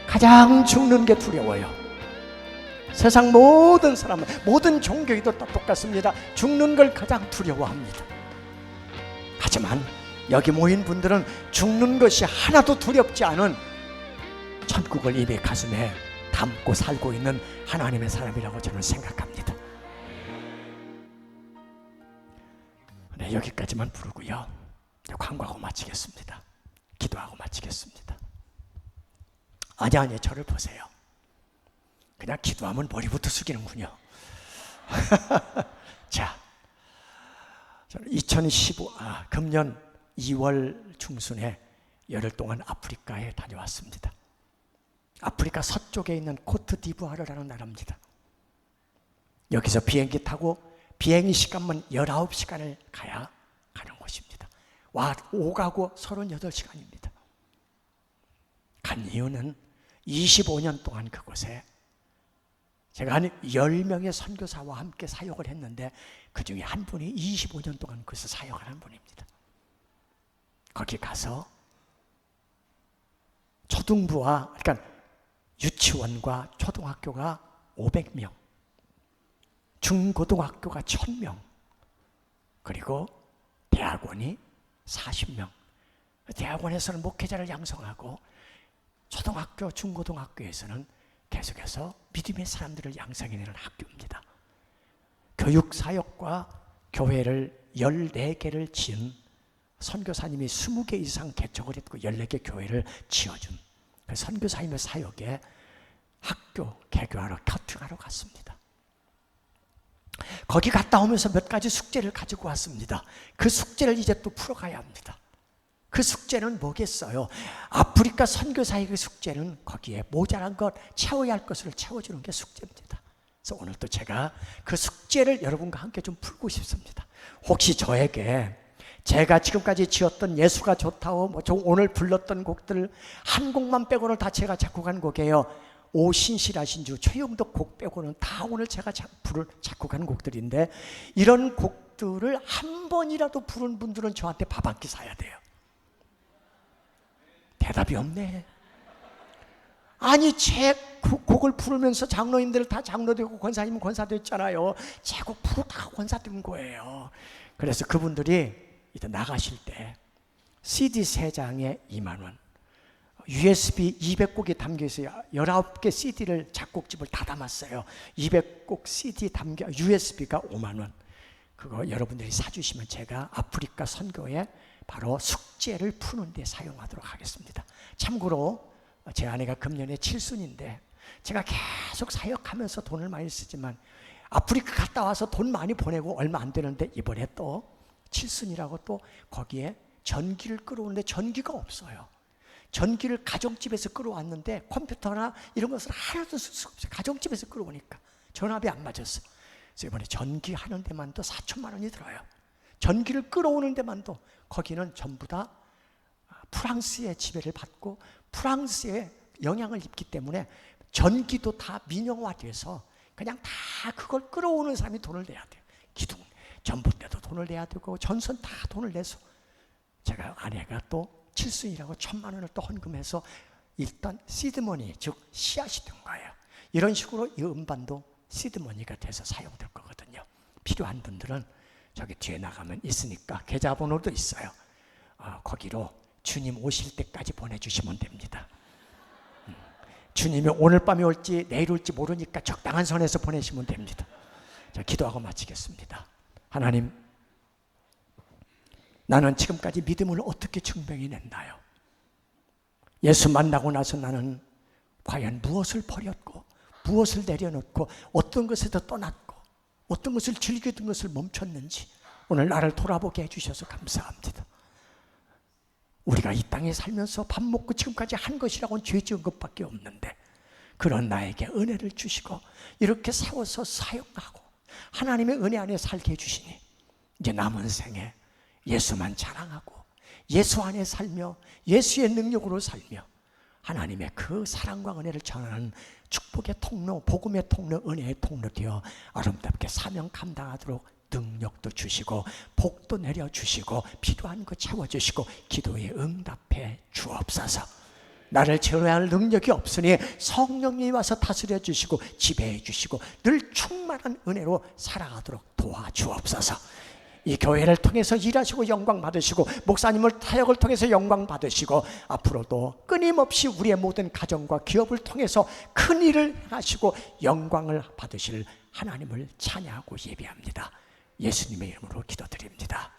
가장 죽는 게 두려워요. 세상 모든 사람은, 모든 종교에도 똑같습니다. 죽는 걸 가장 두려워합니다. 하지만 여기 모인 분들은 죽는 것이 하나도 두렵지 않은 천국을 입에 가슴에 담고 살고 있는 하나님의 사람이라고 저는 생각합니다. 네, 여기까지만 부르고요. 광고하고 마치겠습니다. 기도하고 마치겠습니다. 아니, 저를 보세요. 그냥 기도하면 머리부터 숙이는군요. 자, 저는 금년 2월 중순에 열흘 동안 아프리카에 다녀왔습니다. 아프리카 서쪽에 있는 코트디부아르라는 나라입니다. 여기서 비행기 타고 비행기 시간만 19시간을 가야 가는 곳입니다. 오가고 38시간입니다. 간 이유는 25년 동안 그곳에 제가 한 10명의 선교사와 함께 사역을 했는데 그 중에 한 분이 25년 동안 그것을 사역하는 분입니다. 거기 가서 초등부와, 그러니까 유치원과 초등학교가 500명, 중고등학교가 1000명, 그리고 대학원이 40명. 대학원에서는 목회자를 양성하고 초등학교, 중고등학교에서는 계속해서 믿음의 사람들을 양성해내는 학교입니다. 교육사역과 교회를 14개를 지은 선교사님이 20개 이상 개척을 했고 14개 교회를 지어준 그 선교사님의 사역에 학교 개교하러 커팅하러 갔습니다. 거기 갔다 오면서 몇 가지 숙제를 가지고 왔습니다. 그 숙제를 이제 또 풀어가야 합니다. 그 숙제는 뭐겠어요? 아프리카 선교사역의 숙제는 거기에 모자란 것, 채워야 할 것을 채워주는 게 숙제입니다. 그래서 오늘 또 제가 그 숙제를 여러분과 함께 좀 풀고 싶습니다. 혹시 저에게 제가 지금까지 지었던 예수가 좋다고 오늘 불렀던 곡들 한 곡만 빼고는 다 제가 작곡한 곡이에요. 오 신실하신 주, 최용덕 곡 빼고는 다 오늘 제가 작곡한 곡들인데 이런 곡들을 한 번이라도 부른 분들은 저한테 밥 한 끼 사야 돼요. 대답이 없네. 아니 제 곡을 부르면서 장로님들 다 장로되고 권사님은 권사됐잖아요. 제곡 부르다가 권사된 거예요. 그래서 그분들이 이제 나가실 때 CD 3장에 2만 원, USB 200곡이 담겨있어요. 19개 CD를 작곡집을 다 담았어요. 200곡 CD 담겨 USB가 5만 원. 그거 여러분들이 사주시면 제가 아프리카 선교에 바로 숙제를 푸는 데 사용하도록 하겠습니다. 참고로 제 아내가 금년에 칠순인데 제가 계속 사역하면서 돈을 많이 쓰지만 아프리카 갔다 와서 돈 많이 보내고 얼마 안 되는데 이번에 또 칠순이라고 또 거기에 전기를 끌어오는데 전기가 없어요. 전기를 가정집에서 끌어왔는데 컴퓨터나 이런 것을 하나도 쓸 수가 없어요. 가정집에서 끌어오니까 전압이 안 맞았어. 그래서 이번에 전기 하는 데만도 4천만 원이 들어요. 전기를 끌어오는 데만도 거기는 전부 다 프랑스의 지배를 받고 프랑스의 영향을 입기 때문에 전기도 다 민영화돼서 그냥 다 그걸 끌어오는 사람이 돈을 내야 돼요. 기둥, 전봇대도 돈을 내야 되고 전선 다 돈을 내서 제가 아내가 또 칠순이라고 1,000만 원을 또 헌금해서 일단 시드머니, 즉 씨앗이 된 거예요. 이런 식으로 이 음반도 시드머니가 돼서 사용될 거거든요. 필요한 분들은 저기 뒤에 나가면 있으니까 계좌번호도 있어요. 거기로 주님 오실 때까지 보내주시면 됩니다. 주님이 오늘 밤에 올지 내일 올지 모르니까 적당한 선에서 보내시면 됩니다. 자, 기도하고 마치겠습니다. 하나님, 나는 지금까지 믿음을 어떻게 증명해냈나요? 예수 만나고 나서 나는 과연 무엇을 버렸고 무엇을 내려놓고 어떤 것에서 떠났고 어떤 것을 즐기던 것을 멈췄는지 오늘 나를 돌아보게 해주셔서 감사합니다. 우리가 이 땅에 살면서 밥 먹고 지금까지 한 것이라고는 죄 지은 것밖에 없는데 그런 나에게 은혜를 주시고 이렇게 세워서 사용하고 하나님의 은혜 안에 살게 해주시니 이제 남은 생에 예수만 자랑하고 예수 안에 살며 예수의 능력으로 살며 하나님의 그 사랑과 은혜를 전하는 축복의 통로, 복음의 통로, 은혜의 통로 되어 아름답게 사명 감당하도록 능력도 주시고 복도 내려주시고 필요한 거 채워주시고 기도에 응답해 주옵소서. 나를 제어할 능력이 없으니 성령님이 와서 다스려 주시고 지배해 주시고 늘 충만한 은혜로 살아가도록 도와주옵소서. 이 교회를 통해서 일하시고 영광 받으시고 목사님을 타역을 통해서 영광 받으시고 앞으로도 끊임없이 우리의 모든 가정과 기업을 통해서 큰 일을 하시고 영광을 받으실 하나님을 찬양하고 예배합니다. 예수님의 이름으로 기도드립니다.